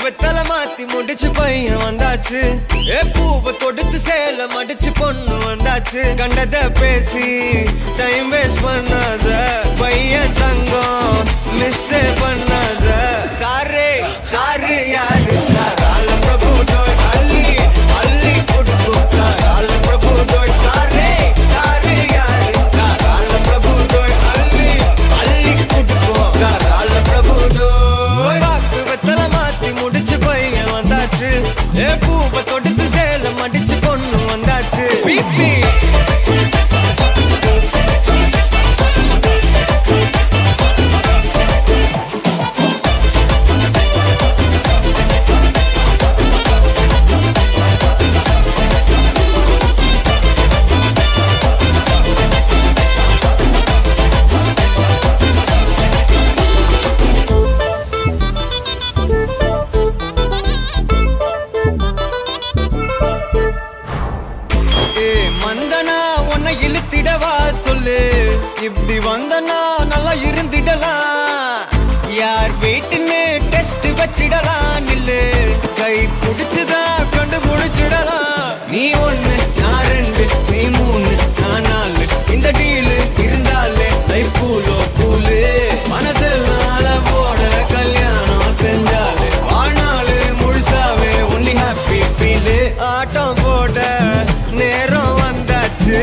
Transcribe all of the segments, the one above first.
வெத்தல மாத்தி முடிச்சு பையன் வந்தாச்சு. பூவை தொடுத்து சேல மடிச்சு பொண்ணு வந்தாச்சு. கண்டத பேசி டைம் வேஸ்ட் பண்ணாத பையன் தங்கம் மிஸ் பண்ணாத. சாரே சாரு யாரு ரால பிரபு தோய் அள்ளி அள்ளி கொடுக்கும் ரால பிரபு தோய். சாரே சாரு யாரு ரால பிரபு தோய் அள்ளி அள்ளி கொடுக்கும் ரால பிரபு தோய். பாக்கு வெத்தல மாத்தி முடிச்சு பையன் வந்தாச்சு. பூவை தொடுத்து சேல மடிச்சு பொண்ணு வந்தாச்சு. பிபி வந்தனா உன்னை இழுத்திடவா சொல்லு. இப்படி வந்தனா நல்லா இருந்திடலாம். யார் வீட்டுன்னு டெஸ்ட் வச்சிடலாம். நில்லு கை பிடிச்சுதா கண்டு முடிச்சிடலாம். நீ ஒண்ணு நான் ரெண்டு நீ மூணு நான் நாலு. இந்த டீலு இருந்தாலே லைஃப் கூலோ கூலு. மனசெல்லாம் போட கல்யாணம் செஞ்சாலே ஆனாலு முழுசாவே ஒன்லி ஹாப்பி ஃபீலு. ஆட்டம் போட நேரம் வந்தாச்சு.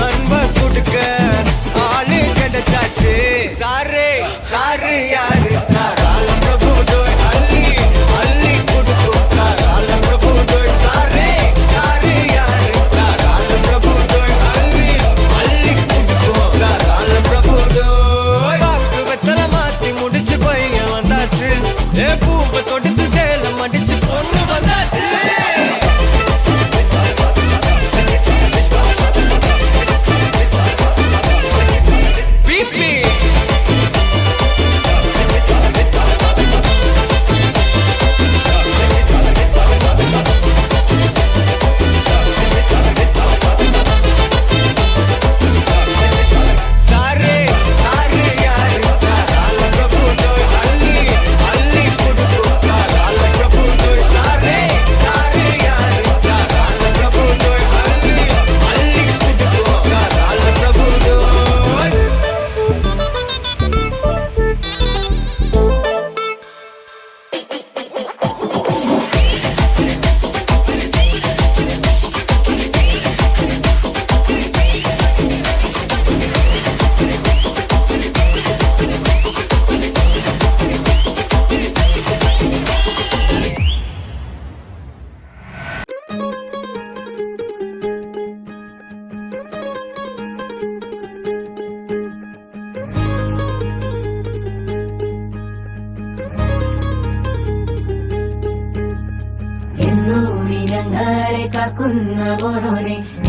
அன்ப கொடுக்க ஆளு கிடைச்சாச்சு. சாரே சாரு யாரு ரால பிரபு தோய் அள்ளி அள்ளி கொடுக்கும் ரால பிரபு தோய். சாரே சாரு யாரு ரால பிரபு தோய் அள்ளி அள்ளி கொடுக்கும் ரால பிரபு தோய். பாக்கு வெத்தல மாத்தி முடிச்சு பையன் வந்தாச்சு. பூவை தொடுத்து சேல மடிச்சு பொண்ணு வந்தாச்சு.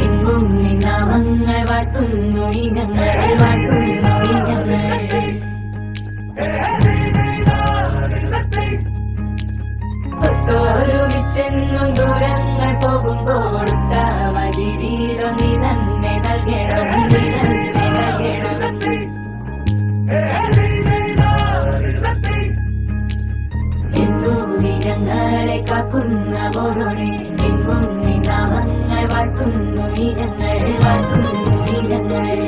എങ്ങും നിന്നവങ്ങൾ വാട്ടുന്നു ഇനങ്ങൾ വാട്ടുന്നു ഇനങ്ങൾ. ൊരുമിച്ചെന്നും ദൂരങ്ങൾ പോകുമ്പോൾ വഴി വീരം നീ തന്നെ നൽകണം നീ തന്നെ നൽകണം. എന്നു വിരങ്ങളെ കാക്കുന്ന ഓരോരെ എങ്ങും നിന്നവങ്ങൾ വാട്ടുന്നു ഇനങ്ങൾ വാട്ടുന്നു ഇനങ്ങൾ.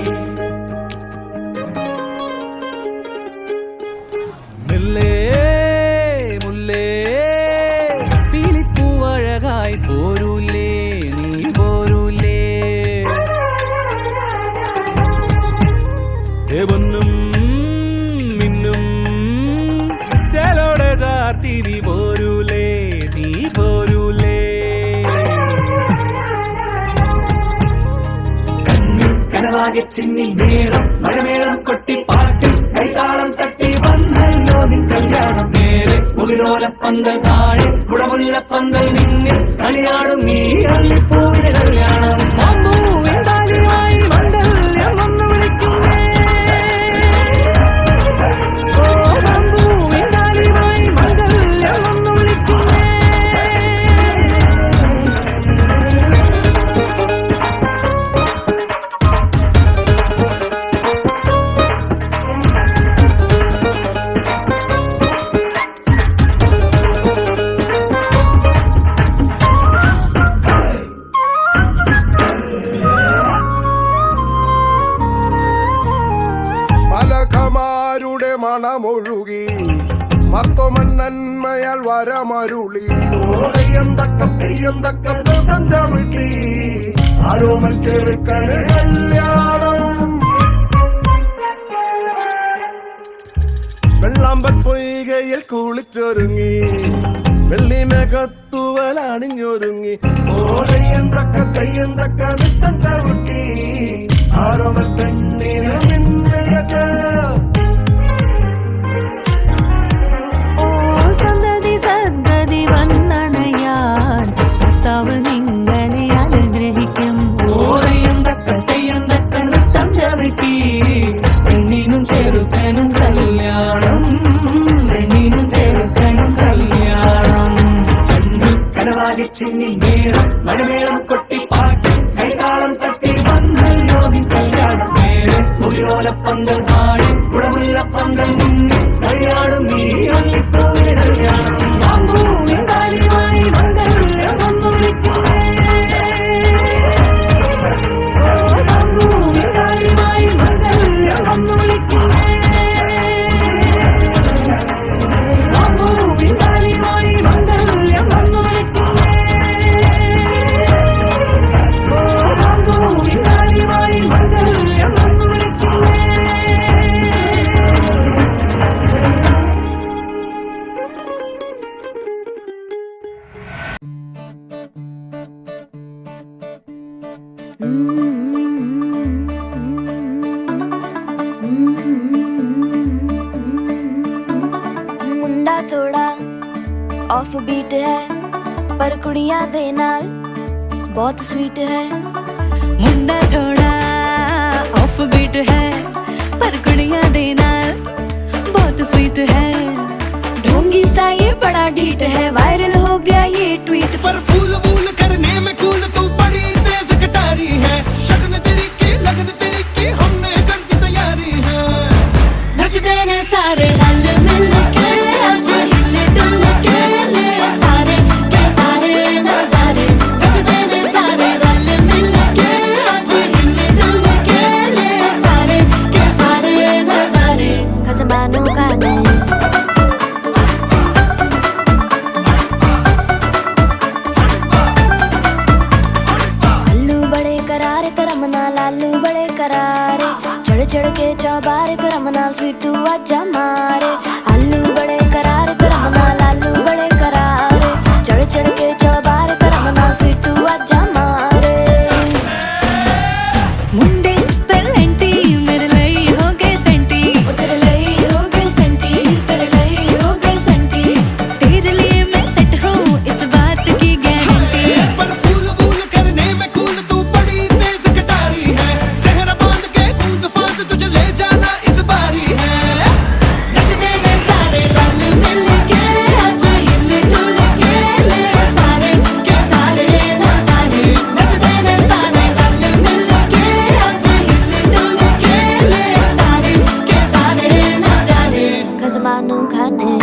മുല്ലേ മുല്ലേ പീലിപ്പൂവഴകായി പോരൂലേ നീ പോരൂലേ. പൊന്നും മിന്നും ചേലോടെ ചാർത്തിരി പോരൂലേ നീ പോരൂലേ. കനവാകെ ചിന്നിൽ മേളം മഴമേളം കൊട്ടി പാട്ടും കൈതാളം തട്ടി വന്നല്ലോ നിൻ കല്യാണം. നേരെ മുകിലോല പുതുലോലപ്പന്തൽ താഴെ കുടമുല്ലപ്പന്തൽ നിന്നിൽ കളിയാടും നീ അള്ളിപ്പൂവിന് കല്യാണം താലിയായി മണ്ഡലം വന്നു വിളിക്കുന്നേ താലിയായി മണ്ഡലം വന്നു വിളിക്കുന്നേ പലകമാരുടെ മണമൊഴുകി മർത്തോമൻ നന്മയാൽ വരമരുളി തെയ്യം ചവിട്ടി ആരോമൽ ചെറുക്കന് കല്യാണം വെള്ളാമ്പൽ പൊയ്കയിൽ കുളിച്ചൊരുങ്ങി വെള്ളിമേഘത്തൂവൽ അണിഞ്ഞൊരുങ്ങി തെയ്യം തക്ക നൃത്തം ചവിട്ടി ആരോമൽ പെണ്ണിനെ സന്തതി സദ്ഗതി വന്നണയാൻ കർത്താവ് നിങ്ങളെ അനുഗ്രഹിക്കും തെയ്യം തക്ക നൃത്തം ചവിട്ടി പെണ്ണിനും ചെറുക്കനും കല്യാണം പെണ്ണിനും ചെറുക്കനും കല്യാണം കനവാകി ചിന്നി മേളം മഴമേളം കൊട്ടിപ്പാട്ട് കൈതാളം തട്ടി വന്നല്ലോ കല്യാണം പേര് പുലിയോലപ്പന്തൽ താഴെ കുടമുല്ലപ്പന്തൽ നിന്നിൽ കളിയാടും നീ അള്ളിപ്പൂവിന് കല്യാണം താലിയായി മണ്ഡലം വന്നു വിളിക്കുന്നേ താലിയായി മണ്ഡലം വന്നു വിളിക്കുന്നേ താലിയായി മണ്ഡലം വന്നു വിളിക്കുന്നേ താലിയായി മണ്ഡലം വന്നു വിളിക്കുന്നേ मुंडा थोड़ा ऑफ बीट है पर कुड़ियां दे नाल बहुत स्वीट है मुंडा थोड़ा ऑफ बीट है पर कुड़ियां दे नाल बहुत स्वीट है ढोंगी सा ये बड़ा ढीठ है वायरल हो गया ये ट्वीट पर फूल वूल करने में कूल तू बड़ी तेज कटारी है शगन तेरी की लगन तेरी की हमने कर दी तैयारी है नच देने सारे रल मिल के आज हिले डुल के ले सारे के सारे नजारे नच देने सारे रल मिल के आज हिले डुल के ले सारे के सारे नजारे खसमानों का नहीं लालू बड़े करारे चढ़ चढ़ के चौबारे तरम नाल स्वीटू आजा मारे आलू बड़े करारे तरम नाल लालू बड़े करारे चढ़ चढ़ के चौबारे तरम नाल स्वीटू आजा मारे मुंडे पेलेंटी मेरे लिए हो गए सेंटी तेरे लिए हो गए सेंटी तेरे लिए हो गए सेंटी तेरे लिए मैं सेट हूँ इस बात की गारंटी पर फूल वूल करने में कूल तू बड़ी तेज कटारी है जहरा बांध के कूद फांद तुझे ले जाना इस बारी है नच देने सारे रल मिल के आज हिल डुल के ले सारे के सारे नजारे नच देने सारे रल मिल के आज हिल डुल के ले सारे के सारे नजारे खजमानू खाने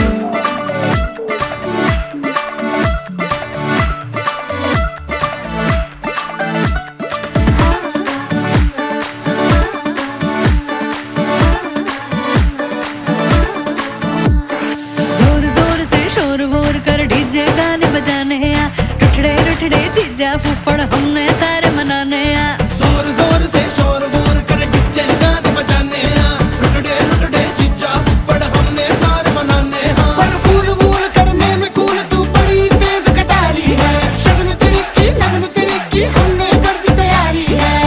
जोर जोर से शोर वोर कर डीजे गाने बजाने आ टुटड़े टुटड़े चीजा फुफड़ हमने सारे मनाने आ जोर जोर से शोर वोर कर डीजे गाने बजाने हैं रुटड़े रुटड़े जीजा फुफड़ हमने सारे मनाने हैं पर फूल वूल करने में कूल तू बड़ी तेज कटारी है शगन तेरी की लगन तेरी की हमने कर दी तैयारी है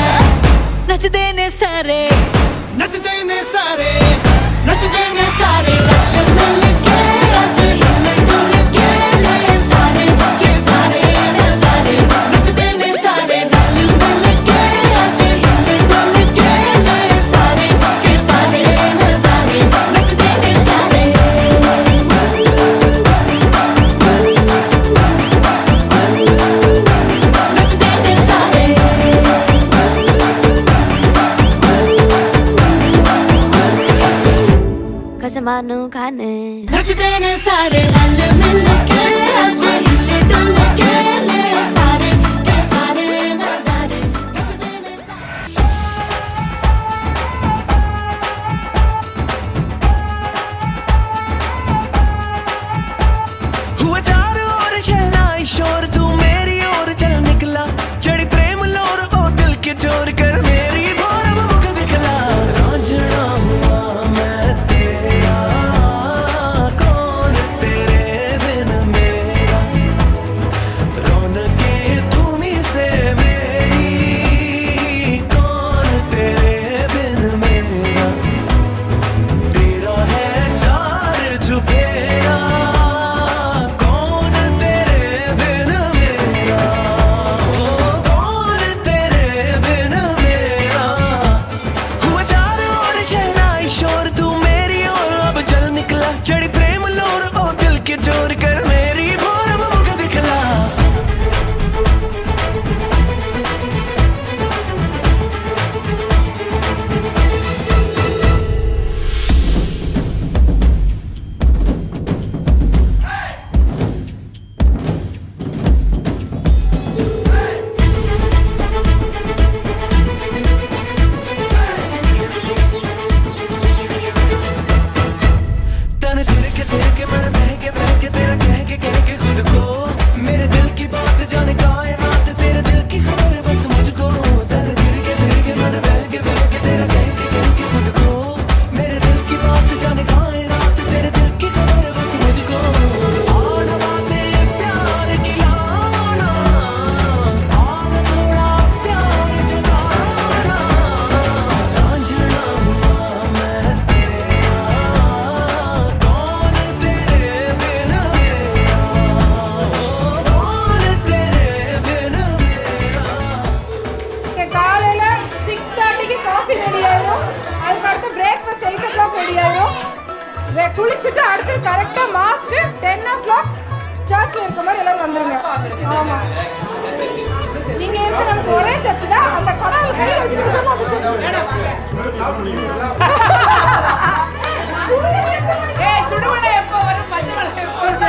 नच देने सारे नच देने सारे नच देने सारे रल मिल के आज हिल डुल फंसे मानो खाने नचते ने सारे रल मिल के आज हिले डुल के ले सारे के सारे नजारे नचते ने हुआ चारों ओर शहनाई शोर तू मेरी ओर चल निकला चढ़ी प्रेम लोर ओ दिल के चोर कर मेरी भोर मुख दिखला रांझना हुआ मैं तेरा कौन तेरे बिन मेरा रौनके तुम्ही से मेरी कौन तेरे बिन मेरा तेरा है चार चुफेरा चढ़ी प्रेम लोर ओ दिल के चोर कर मेरी भोर मुख दिखला तेरे के मन बह के तेरा कह के खुद को मेरे दिल की बात जाने कायनात तेरे दिल की खबर बस मुझको तेरे के मन बह के तेरा कह के खुद को मेरे दिल की बात जाने कायनात तेरे दिल की खबर बस मुझको आना बातें प्यार की लाना आना थोड़ा प्यार जताना रांझना हुआ मैं तेरा कौन तेरे बिन मेरा कौन तेरे बिन मेरा காலையில 6:30க்கு காஃபி ரெடி ஆயிரும். அதுக்கு அடுத்து பிரேக்ஃபாஸ்ட் 8 o'clock ரெடி ஆயிரும். குளிச்சுட்டு அடுத்து கரெக்டா மாஸ்க் 10 o'clock சர்ச்ல இருக்க மாதிரி எல்லாரும் வந்துருங்க. ஆமா நீங்க இருக்க நமக்கு ஒரே சர்ச் தான். அந்த கடவுள் கை வச்சுக்கிட்டு சுடுமலை எப்போ வரும் பச்சைமலை எப்போ வரும்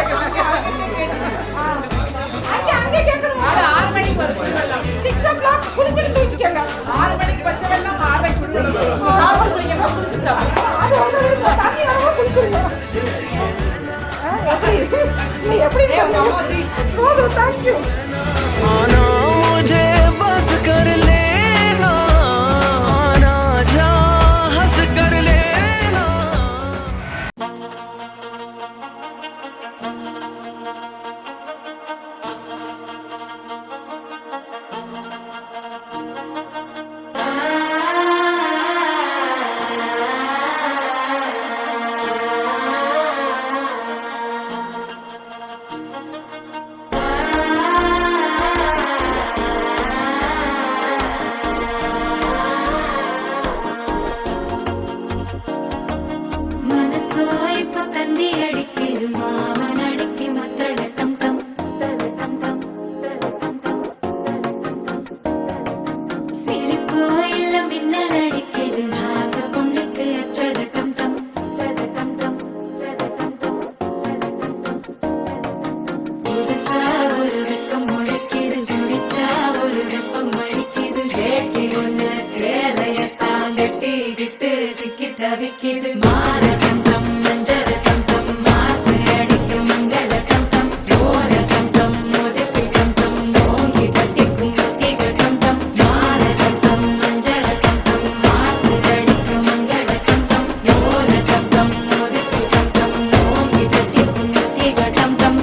அங்கே கேட்கணும். 6 மணிக்கு வரும் 6 o'clock குளிச்சுட்டு தூக்கிக்கங்க. 6 மணிக்கு பச்சை வெள்ளம் 6 மணிக்கு குளிக்கணும். 6 மணிக்கு குளிச்சுட்டா அது ஒண்ணு தண்ணி வரமா குளிச்சுடுங்க. எப்படி थैंक यू आना मुझे बस कर लेना आना जा हंस कर लेना മനസ്സോ ഇപ്പൊ തന്തി അടിക്കരു മാമൻ അടിക്ക് മത്തല ടം ടം ടം ടം സിരിപ്പോ ഇല്ല മിന്നൽ അടിക്കരു ഹാസ പൊണ്ണുക്ക് അച്ചത ടം ടം ടം ടം പുതുസാ ഒരു വെക്കം മുഴക്കിയത് കുടിച്ചാ ഒരു വെപ്പം മടിക്കിത് കേട്ടി ഒന്ന് சேலையத்தான் கட்டிக்கிட்டு சிக்கி தவிக்கிது மால டம் டம் மஞ்சள் டம் டம் மாத்து அடிக்கும் மங்கள டம் டம் ஓல டம் டம் முதுப்பி டம் டம் ஓங்கி கட்டிக்கும் முத்திகள் டம் டம் மால டம் டம் மஞ்சள் டம் டம் மாத்து அடிக்கும் மங்கள டம் டம் ஓல டம் டம் முதுப்பி டம் டம் ஓங்கி கட்டிக்கும் முத்திகள் டம் டம்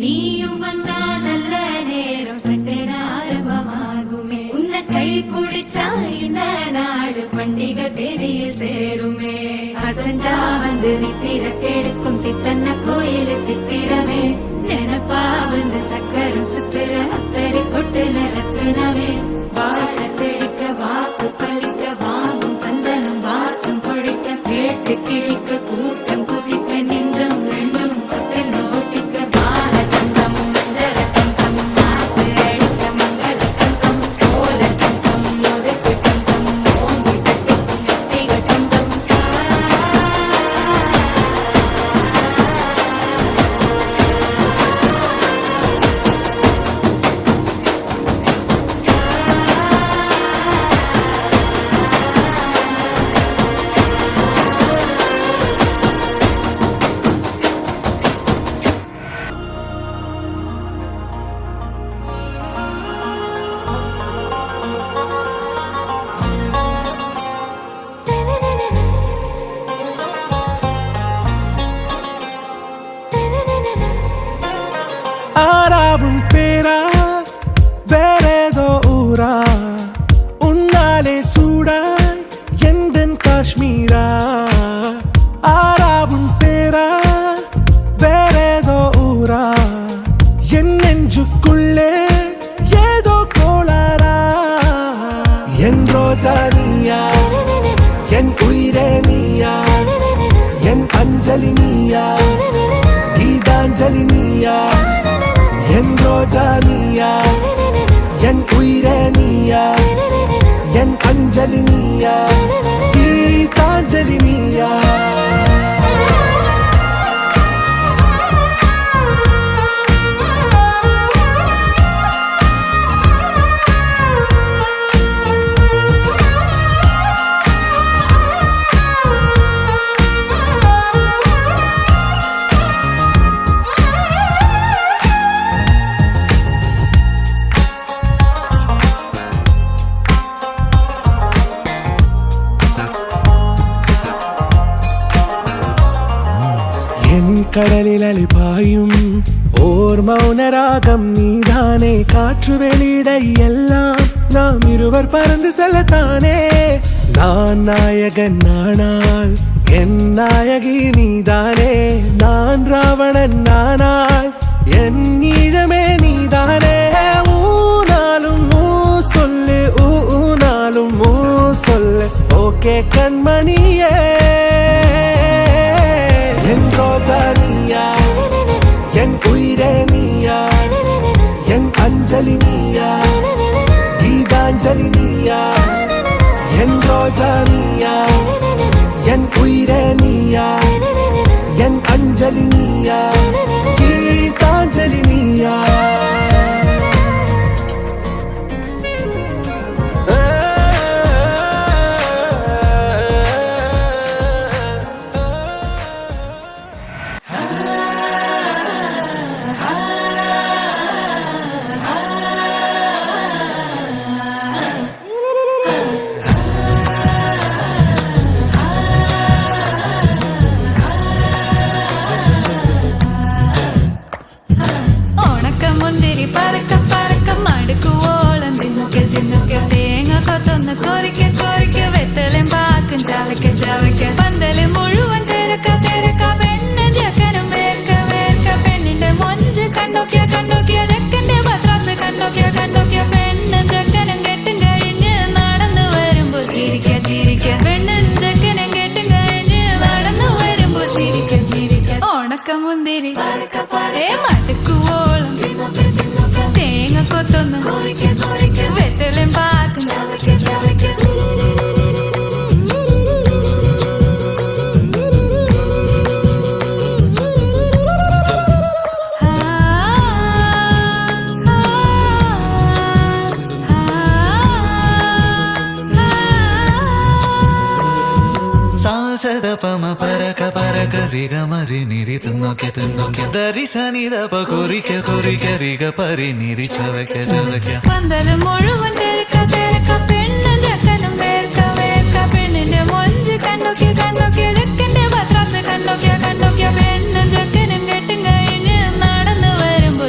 நீயும் வந்தா நல்ல நேரம் சட்டென ஆரம்பமாகுமே உன்னை கை பிடிச்சா இந்த நாடு பண்டிகை தேதியில் சேருமே அசஞ்சா வந்து நித்திர கெடுக்கும் சித்தன்ன கோயில் சித்திரமே நினப்பா வந்து சக்கரம் சுத்திர அத்தரி கொட்டு நிறத்தினவே வாழ செழிக்க வாக்கு பலிக்க வாங்கும் சந்தனம் வாசம் பொழிக்க கேட்டு கிழிக்க கூட்டம் குதிக்க நெஞ்சம் ரெண்டும் பட்டு நோட்டிக்க பால சந்தம் மஞ்சர தந்தம் நாட்டு அடிக்க மங்கள தந்தம் கோல தந்தம் ஒதுக்கு தந்தம் ஓங்கி தட்டிக்கும் முத்திக தந்தம் ஆறாவும் பேரா வேறேதோ ஊரா உன்னாலே சூடாய் எந்தன் காஷ்மீரா ஆறாவும் பேரா வேறேதோ ஊரா என் நெஞ்சுக்குள்ளே ஏதோ கோளாரா என் ரோஜா நீயா என் உயிரே நீயா என் அஞ்சலி நீயா கீதாஞ்சலி நீயா என் ரோஜா நீயா என் உயிரே நீயா என் அஞ்சலி நீயா கீதாஞ்சலி நீயா கடலில் அலிபாயும் ஓர் மௌனராகம் நீதானே காற்று வெளியிட எல்லாம் நாம் இருவர் பறந்து செல்லத்தானே நான் நாயகன் நானால் என் நாயகி நீதானே நான் ராவணன் நானால் என் ஈழமே நீதானே ஊனாலும் ஊ சொல்லு ஊனாலும் ஊ சொல்லு ஓகே கண்மணியே என் ரோஜா நீயா என் உயிரே நீயா என் அஞ்சலி நீயா கீதாஞ்சலி நீயா என் ரோஜா நீயா என் உயிரே நீயா என் அஞ்சலி நீயா கீதாஞ்சலி நீயா പന്തല് മുഴുവൻ തിരക്ക തിരക്ക പെണ്ണ് ജക്കനും വേർക്ക വേർക്ക പെണ്ണിന്റെ മൊഞ്ച് കണ്ടോക്കിയ കണ്ടോക്കിയ ജക്കന്റെ പത്രാസ് കണ്ടോക്കിയ കണ്ടോക്കിയ പെണ്ണ് ജക്കനും കെട്ടും കഴിഞ്ഞ് നടന്നു വരുമ്പോ ചിരിക്ക ചിരിക്ക പെണ്ണും ജക്കനും കെട്ടും കഴിഞ്ഞ് നടന്നു വരുമ്പോ ചിരിക്ക ചിരിക്ക ഉണക്കമുന്തിരി മടുക്കുവോളം തേങ്ങ കൊത്തൊന്ന് വെത്തലും പാക്കും ചവയ്ക്ക ചവയ്ക്ക പമ പരക പരക റിഗ മരി നിരി തുന്നോക്കെ തുന്നോക്കെ ദരി സനി ദപ കൊറിക്ക കൊറിക്ക റിഗ പരി നിരി ചവയ്ക്ക ചവയ്ക്ക പന്തല് മുഴുവൻ തിരക്ക തിരക്ക പെണ്ണ് ജക്കനും വേർക്ക വേർക്ക പെണ്ണിന്റെ മൊഞ്ച് കണ്ടോക്കിയ കണ്ടോക്കിയ ജക്കന്റെ പത്രാസ് കണ്ടോക്കിയ കണ്ടോക്കിയ പെണ്ണ് ജക്കനും കെട്ടും കഴിഞ്ഞ് നടന്നു വരുമ്പോ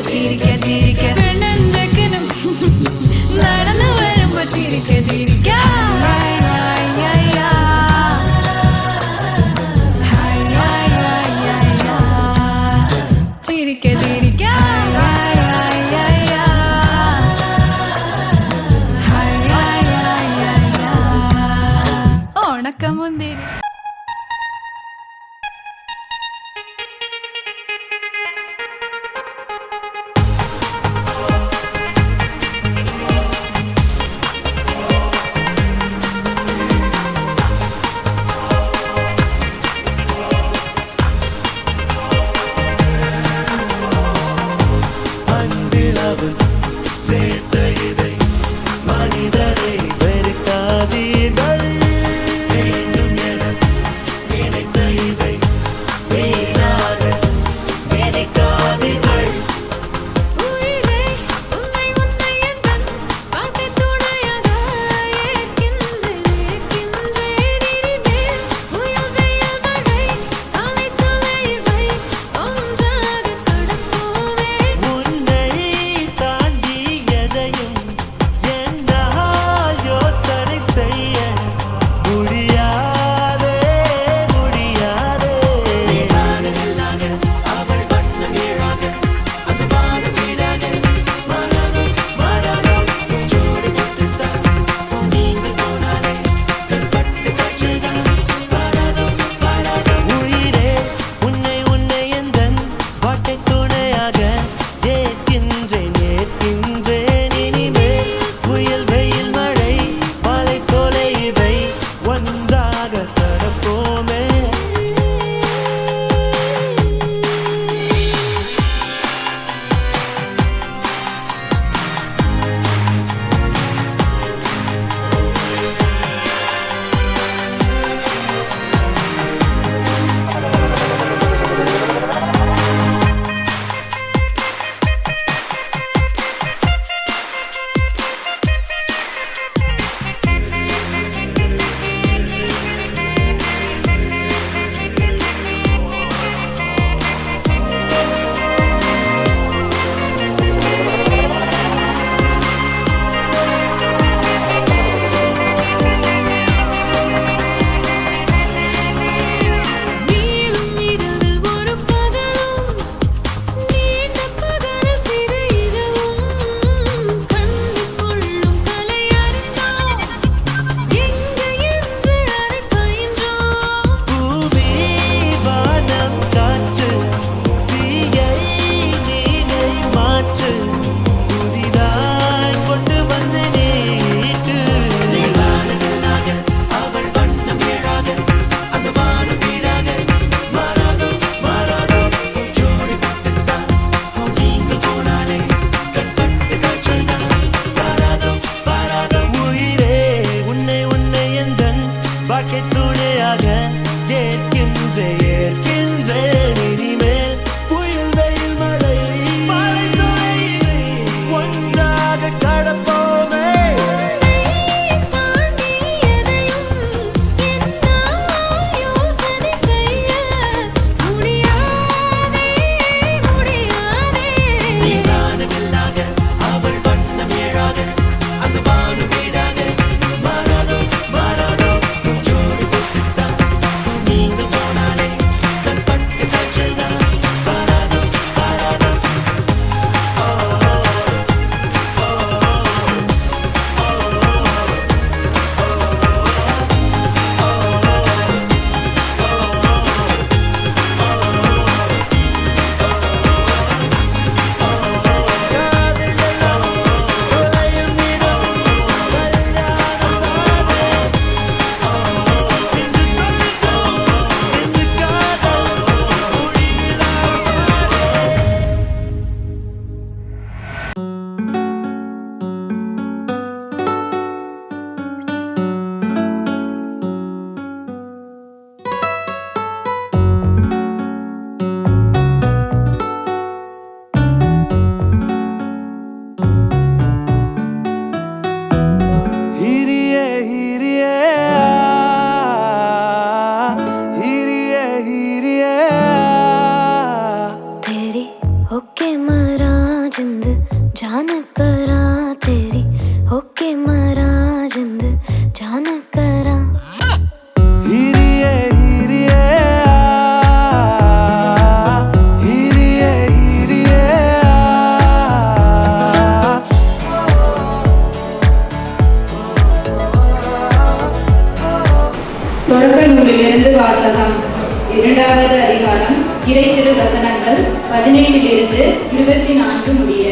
இரண்டாவது அதிகாரம் இறை திருவசனங்கள் 18 24 முடிய.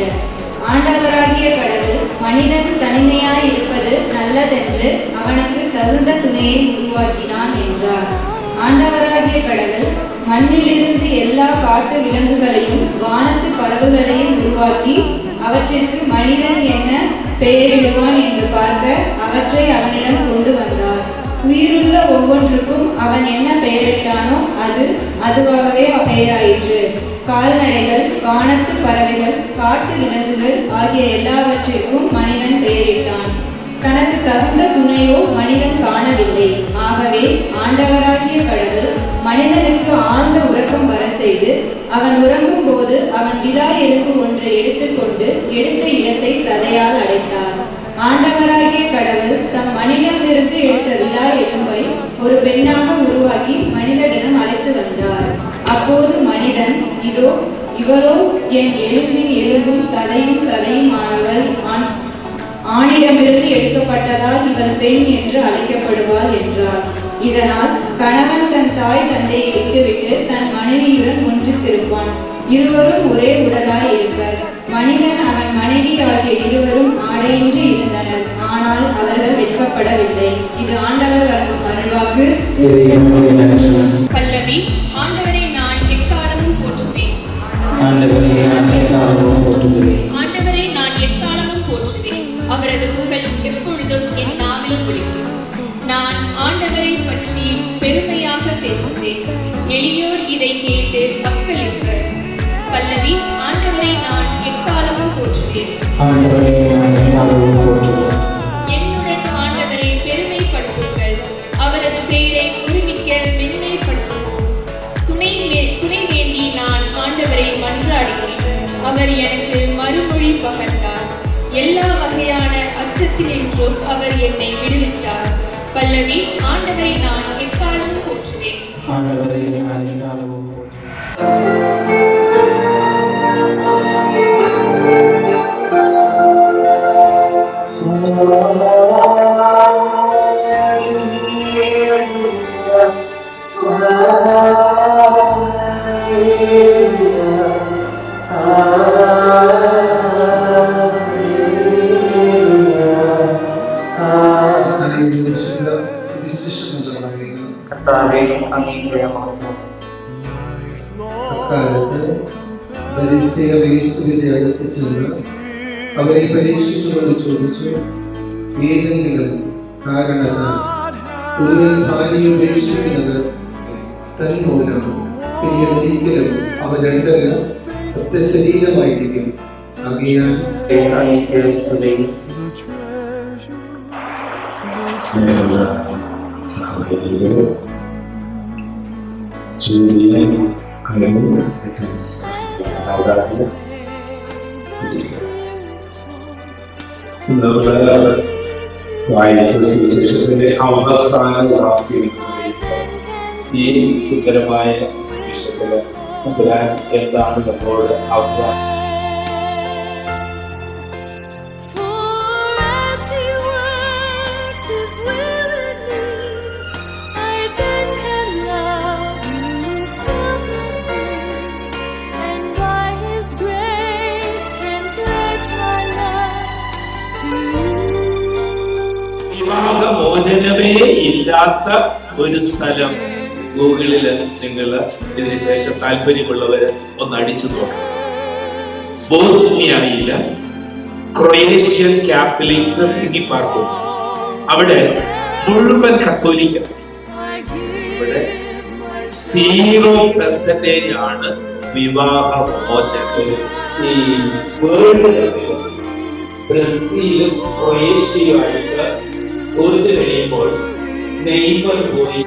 ஆண்டவராகிய கடவுள் மனிதன் தனிமையாய் இருப்பது நல்லதென்று அவனுக்கு தகுந்த துணையை உருவாக்கினான் என்றார். ஆண்டவராகிய கடவுள் மண்ணிலிருந்து எல்லா காட்டு விலங்குகளையும் வானத்து பறவைகளையும் உருவாக்கி அவற்றிற்கு மனிதன் என்ன பெயரிடுவான் என்று பார்க்க அவற்றை அவனிடம் கொண்டு வந்தார். உயிருள்ள ஒவ்வொன்றுக்கும் அவன் என்ன பெயரிட்டானோ அதுவாகவே பெயராயிற்று. கால்நடைகள், வானத்து பறவைகள், காட்டு விலங்குகள் ஆகிய எல்லாவற்றிற்கும் மனிதன் பெயரிட்டான். தனக்கு தகுந்த துணையோ மனிதன் காணவில்லை. ஆகவே ஆண்டவராகிய கடவுள் மனிதனுக்கு ஆழ்ந்த உறக்கம் வர செய்து அவன் உறங்கும் போது அவன் விலா எலும்பு ஒன்றை எடுத்துக்கொண்டு எடுத்த இடத்தை சதையால் அடைத்தார். ஆண்டவராகிய கடவுள் தம் மனிதனிலிருந்து எடுத்த விலா எலும்பை ஒரு பெண்ணாக உருவாக்கி மனிதனிடம் அழைத்து வந்தார். அப்போது மனிதன், இதோ இவரோ என் எலும்பின் எலும்பும் சதையும் சதையும் ஆனவள், ஆணிடமிருந்து எடுக்கப்பட்டதால் இவள் பெண் என்று அழைக்கப்படுவாள் என்றார். இதனால் கணவன் தன் தாய் தந்தையை விட்டுவிட்டு தன் மனைவியுடன் ஒன்றித்திருப்பான். இருவரும் ஒரே உடலாய் இருப்பர். மனிதன் அவன் மனைவி ஆகிய இருவரும் ஆடையின்றி இருந்தனர். ஆனால் அவர்கள் வெட்கப்படவில்லை. இது ஆண்டவர் வழங்கும் அருள்வாக்கு. பல்லவி. ஆண்டவரை நான் எக்காலமும் போற்றுவேன். ஆண்டவரை நான் எக்காலமும் போற்றுவேன். ஆண்டவரை நான் எக்காலமும் போற்றுவேன். அவரது புகழ் எப்பொழுதும் என் நாவில் ஒலிக்கும். நான் ஆண்டவரை பற்றி பெருமையாக பேசுவேன். எளியோர் இதை கேட்டு மக்களிப்பர். பல்லவி. ஆண்டவரை நான் எக்காலமும் போற்றுவேன். ஆண்டவரை நான் எக்காலமும் போற்றுவேன். என்னுடன் ஆண்டவரை பெருமைப்படுத்துங்கள். அவரது பெயரை உரிமிக்க மென்மைப்படுத்துவோம். துணை வேண்டி நான் ஆண்டவரை மன்றாடினேன். அவர் எனக்கு மறுமொழி பகர்ந்தார். எல்லா வகையான அச்சத்தினின்றும் அவர் என்னை விடுவித்தார். பல்லவி. ஆண்டவரை நான் எக்காலமும் போற்றுவேன். ஆண்டவரை நான் எக்காலமும் போற்றுவேன். കർത്താവേ, അങ്ങേക്ക് മഹത്വം. അക്കാലത്ത് ഫരിസേയർ യേശുവിന്റെ അടുത്ത് ചെന്ന് അവരെ പരീക്ഷിച്ചുകൊണ്ട് ചോദിച്ചു, ഏതെങ്കിലും കാരണത്താൽ ഒരുവൻ ഭാര്യയെ ഉപേക്ഷിക്കുന്നത് തന്മൂലം പിന്നീട് ഒരിക്കലും അവ രണ്ടല്ല ഒറ്റ ശരീരമായിരിക്കും. ആകയാൽ അങ്ങേക്ക് സ്തുതി. വായിച്ച സുവിശേഷത്തിന്റെ അവസാന വാക്യം ഈ സുന്ദരമായ വിഷയത്തില് എന്താണ് നമ്മളോട് ആഹ്വാനം? വിവാഹമോചനമേ ഇല്ലാത്ത ഒരു സ്ഥലം ഗൂഗിളിൽ നിങ്ങൾ ഇതിന് ശേഷം താല്പര്യമുള്ളവര് ഒന്ന് അടിച്ചു നോക്കാം. ബോസ്നിയയില് ക്രൊയേഷ്യൻ കാത്തലിക്സ് തിങ്ങിപ്പാർക്കും. അവിടെ മുഴുവൻ കത്തോലിക്ക. ഇവിടെ 0% ആണ് വിവാഹമോചനം. ഈ വേൾഡില് ബ്രസീലും ക്രൊയേഷ്യയുമായിട്ട് തോറ്റു കഴിയുമ്പോൾ നെയ്മർ പോയി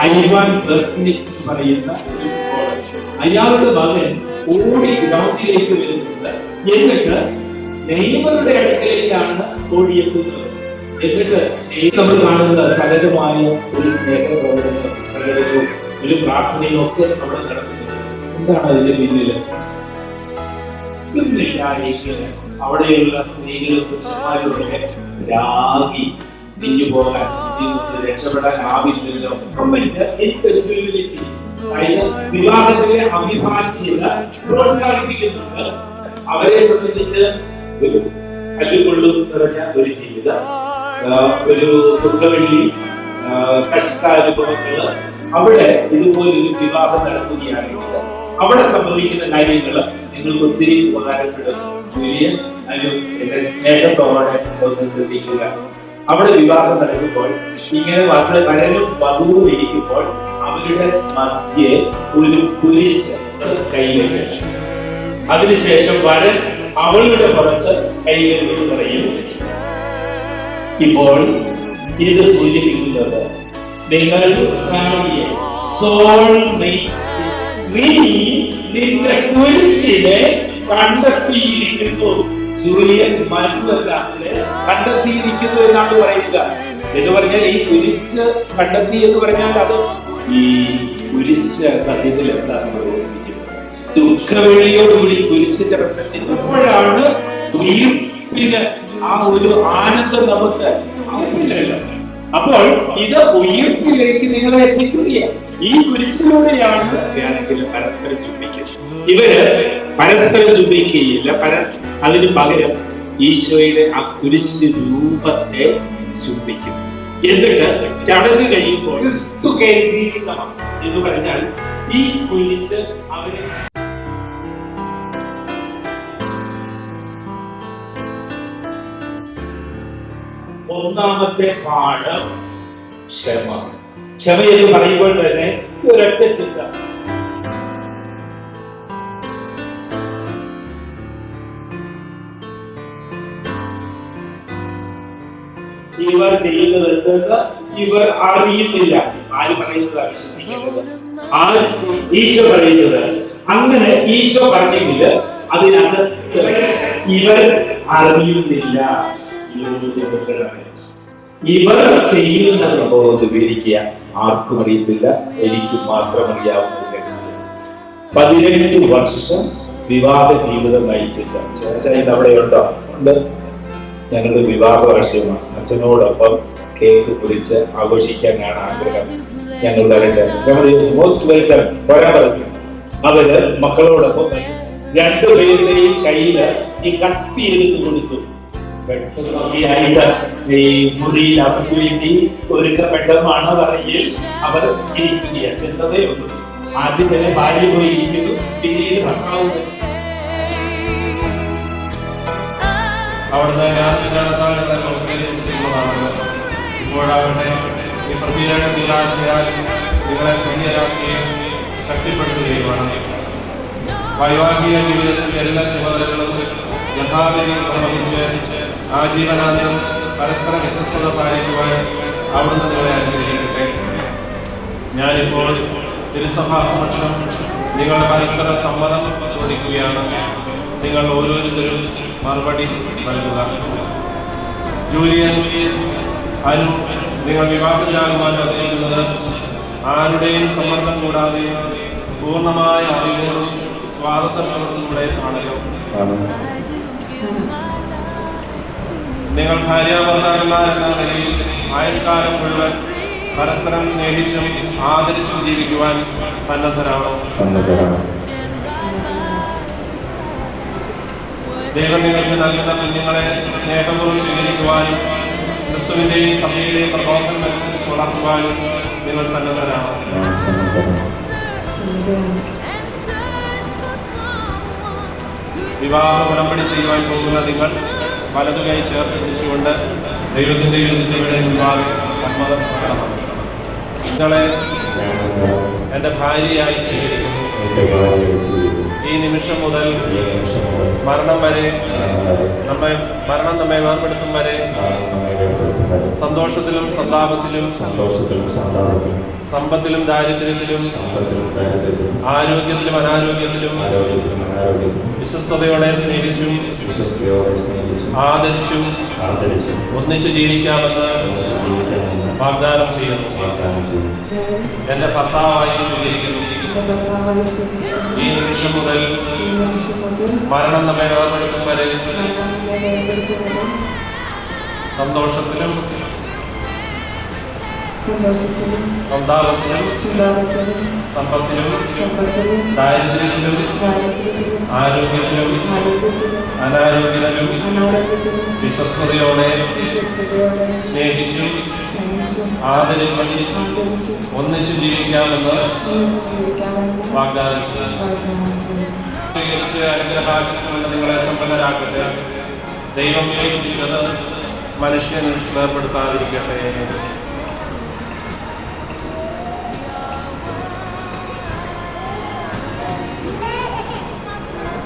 ഐവാൻ ബ്രസ്നിക് പറയുന്ന അയാളുടെ മകൻ ഓടി ഗ്രൗണ്ടിലേക്ക് വരുന്നുണ്ട്. എന്നിട്ട് നെയ്മറുടെ അടുക്കലേക്കാണ് ഓടിയെത്തുന്നത്. എന്നിട്ട് നമ്മൾ കാണുന്ന സഹജമായ ഒരു സ്നേഹപ്രവർത്തനവും പ്രകടനവും ഒരു പ്രാർത്ഥനയും ഒക്കെ അവിടെ നടക്കുന്നത്. എന്താണ് അതിന്റെ പിന്നില്? അവിടെയുള്ള സ്ത്രീകളും പുരുഷന്മാരുടെ രാഗി തിരിഞ്ഞു പോകാൻ രക്ഷപ്പെടാൻ ആവില്ലല്ലോ. അതായത് വിവാഹത്തിലെ അവിഭാജ്യത പ്രോത്സാഹിപ്പിക്കുന്നുണ്ട്. അവരെ സംബന്ധിച്ച് ഒരു കല്ലുകൊള്ളു നിറഞ്ഞ ഒരു ജീവിതം, ഒരു ദുഃഖവെള്ളി, കഷ്ടാനുഭവങ്ങള്, അവിടെ ഇതുപോലൊരു വിവാഹം നടത്തുകയാണെങ്കിൽ അവിടെ സംഭവിക്കുന്ന കാര്യങ്ങൾ നിങ്ങൾക്ക് ഒത്തിരി ഉപകാരപ്പെടും. ജൂലിയൻ എന്റെ സ്നേഹത്തോടെ ഒന്ന് ശ്രദ്ധിക്കുക. അവിടെ വിവാഹം നടക്കുമ്പോൾ ഇങ്ങനെ വരനും വധുവും ഇരിക്കുമ്പോൾ അവരുടെ മധ്യേ ഒരു കുരിശ് കയ്യിൽ വെച്ചു. അതിനുശേഷം വരൻ അവളുടെ പുറത്ത് കൈകൾ വെച്ച് പറയും, ഇപ്പോൾ ഇത് സൂചിപ്പിക്കുന്നത് നിങ്ങൾ നീ നിന്റെ കുരിശിനെ കണ്ടെത്തിയിരിക്കുന്നു. ജൂലിയൻ മരുന്നല്ലാതെ കണ്ടെത്തിയിരിക്കുന്നു എന്നാണ് പറയുക. എന്ന് പറഞ്ഞാൽ ഈ കുരിശ് കണ്ടെത്തി എന്ന് പറഞ്ഞാൽ അത് ഈ കുരിശ് സത്യത്തിൽ എന്താണ് ഓർമ്മിക്കുന്നത്? ദുഃഖവെള്ളിയോടുകൂടി കുരിശിന്റെ പ്രസക്തി എപ്പോഴാണ് ഉയിർപ്പിന് ആ ഒരു ആനന്ദം നമുക്ക് അറിയില്ലല്ലോ. അപ്പോൾ ഇത് ഉയിർപ്പിലേക്ക് നിങ്ങളെ എത്തിക്കുകയാണ്. ഈ കുരിശിലൂടെയാണ് പരസ്പരം ചുംബിക്കുന്നത്. ഇവര് പരസ്പരം ചുംബിക്കുകയില്ല, അതിന് പകരം ഈശോയുടെ ആ കുരിശ് രൂപത്തെ ചുംബിക്കുന്നു. എന്നിട്ട് ചടങ്ങ് കഴിയുമ്പോൾ ക്രിസ്തു കേന്ദ്രീകൃതം എന്ന് പറഞ്ഞാൽ ഈ കുരിശ് അവരെ ഒന്നാമത്തെ പാഠം ക്ഷമ. ക്ഷമ എന്ന് പറയുമ്പോൾ തന്നെ ഒരൊറ്റ ചിന്ത, ഇവർ ചെയ്യുന്നത് എന്തെന്ന് ഇവർ അറിയുന്നില്ല. ആര് പറയുന്നത് വിശ്വസിക്കുന്നത്? ആര്? ഈശോ പറയുന്നത്. അങ്ങനെ ഈശോ പറഞ്ഞെങ്കിൽ അതിനകത്ത് ഇവർ അറിയുന്നില്ല. ഇവർ ചെയ്യുന്ന സംഭവം വിവരിക്കുക ആർക്കും അറിയത്തില്ല, എനിക്ക് മാത്രം അറിയാവുന്ന 18 വർഷം വിവാഹ ജീവിതം നയിച്ചിട്ട് ഇത് അവിടെ ഉണ്ടോ? ഉണ്ട്. ഞങ്ങളുടെ വിവാഹ വർഷമാണ്. അച്ഛനോടൊപ്പം കേക്ക് പൊരിച്ച് ആഘോഷിക്കാനാണ് ആഗ്രഹം. ഞങ്ങൾ മോസ്റ്റ് വെൽക്കം വരാൻ പറഞ്ഞു. അവര് മക്കളോടൊപ്പം രണ്ടുപേരുടെയും കയ്യില് ഈ കത്തി എടുത്തു കൊടുത്തു. ഈ മുറിയിൽ അവർക്ക് വേണ്ടി ഒരുക്കപ്പെട്ട മണവറയിൽ അവർ ഇരിക്കുകയാണ്. ചെന്നതേ ഉള്ളൂ. ആദ്യം തന്നെ ഭാര്യ പോയി ഇരിക്കുന്നു, പിന്നീട് ഭർത്താവ്. അവിടുന്ന് ഇപ്പോഴാകട്ടെ ഈ പ്രത്യേക നിരാശയാൽ നിങ്ങളെ ധന്യരാക്കുകയും ശക്തിപ്പെടുത്തുകയുമാണ്. വൈവാഹിക ജീവിതത്തിന്റെ എല്ലാ ചുമതലകളും യഥാവിധി നിർവഹിച്ച് ആജീവനാന്തം പരസ്പര വിശ്വസ്തത പാലിക്കുവാൻ അവിടുന്ന് നിങ്ങളെ അനുഗ്രഹിക്കട്ടെ. ഞാനിപ്പോൾ തിരുസഭാ സമക്ഷം നിങ്ങളുടെ പരസ്പര സമ്മതം ചോദിക്കുകയാണ്. നിങ്ങൾ ഓരോരുത്തരും മറുപടി നൽകുക. ജൂലിയൻ, അനു, നിങ്ങൾ വിവാഹത്തിലാകുവാൻ ആഗ്രഹിക്കുന്നത് ആരുടെയും സമ്മർദ്ദം കൂടാതെ പൂർണ്ണമായ അറിവോടും സ്വാതന്ത്ര്യത്തോടുകൂടെ ആണല്ലോ. നിങ്ങൾ ഭാര്യാഭർത്താക്കന്മാരെന്ന നിലയിൽ ആയുഷ്കാലം മുഴുവൻ പരസ്പരം സ്നേഹിച്ചും ആദരിച്ചും ജീവിക്കുവാൻ സന്നദ്ധരാണോ? ദൈവം നിങ്ങൾക്ക് നൽകുന്ന കുഞ്ഞുങ്ങളെ സ്നേഹപൂർവ്വം സ്വീകരിക്കുവാനും ക്രിസ്തുവിന്റെയും സഭയുടെയും പ്രബോധനം അനുസരിച്ച് വളർത്തുവാനും നിങ്ങൾ സന്നദ്ധരാണോ? വിവാഹ ഉടമ്പടി ചെയ്യുവാൻ പോകുന്ന നിങ്ങൾ വലതു കൈ ചേർത്ത് വെച്ചുകൊണ്ട് ദൈവത്തിന്റെയും ഈശോയുടെയും മുൻപാകെ സമ്മതം പ്രകടമാണ്. നിങ്ങളെ എന്റെ ഭാര്യയായി സ്വീകരിക്കുന്നു. ഈ നിമിഷം മുതൽ മരണം വരെ മരണം നമ്മെ വേർപെടുത്തും വരെ സന്തോഷത്തിലും സന്താപത്തിലും സമ്പത്തിലും ദാരിദ്ര്യത്തിലും ആരോഗ്യത്തിലും അനാരോഗ്യത്തിലും വിശ്വസ്തയോടെ സ്നേഹിച്ചും ആദരിച്ചും ഒന്നിച്ചു ജീവിക്കാമെന്ന് വാഗ്ദാനം ചെയ്യുന്നു. എന്റെ ഭർത്താവായി സ്വീകരിക്കുന്നു. ഈ നിമിഷം മുതൽ മരണം നമ്മെ വേർപെടുത്തും വരെ സന്തോഷത്തിലും സന്താപത്തിലും സമ്പത്തിലും ദാരിദ്ര്യത്തിലും ആരോഗ്യത്തിലും അനാരോഗ്യത്തിലും വിശ്വസ്തയോടെ സ്നേഹിച്ചും ആദരിച്ചും ഒന്നിച്ചു ജീവിക്കാമെന്ന് വാഗ്ദാനം ചെയ്യുന്നു. സ്വീകരിച്ച് അനുഗ്രഹാശിസുകൊണ്ട് നിങ്ങളെ സമ്പന്നരാക്കട്ടെ. ദൈവം യോജിച്ചത് മനുഷ്യൻ വേർപെടുത്താതിരിക്കട്ടെ.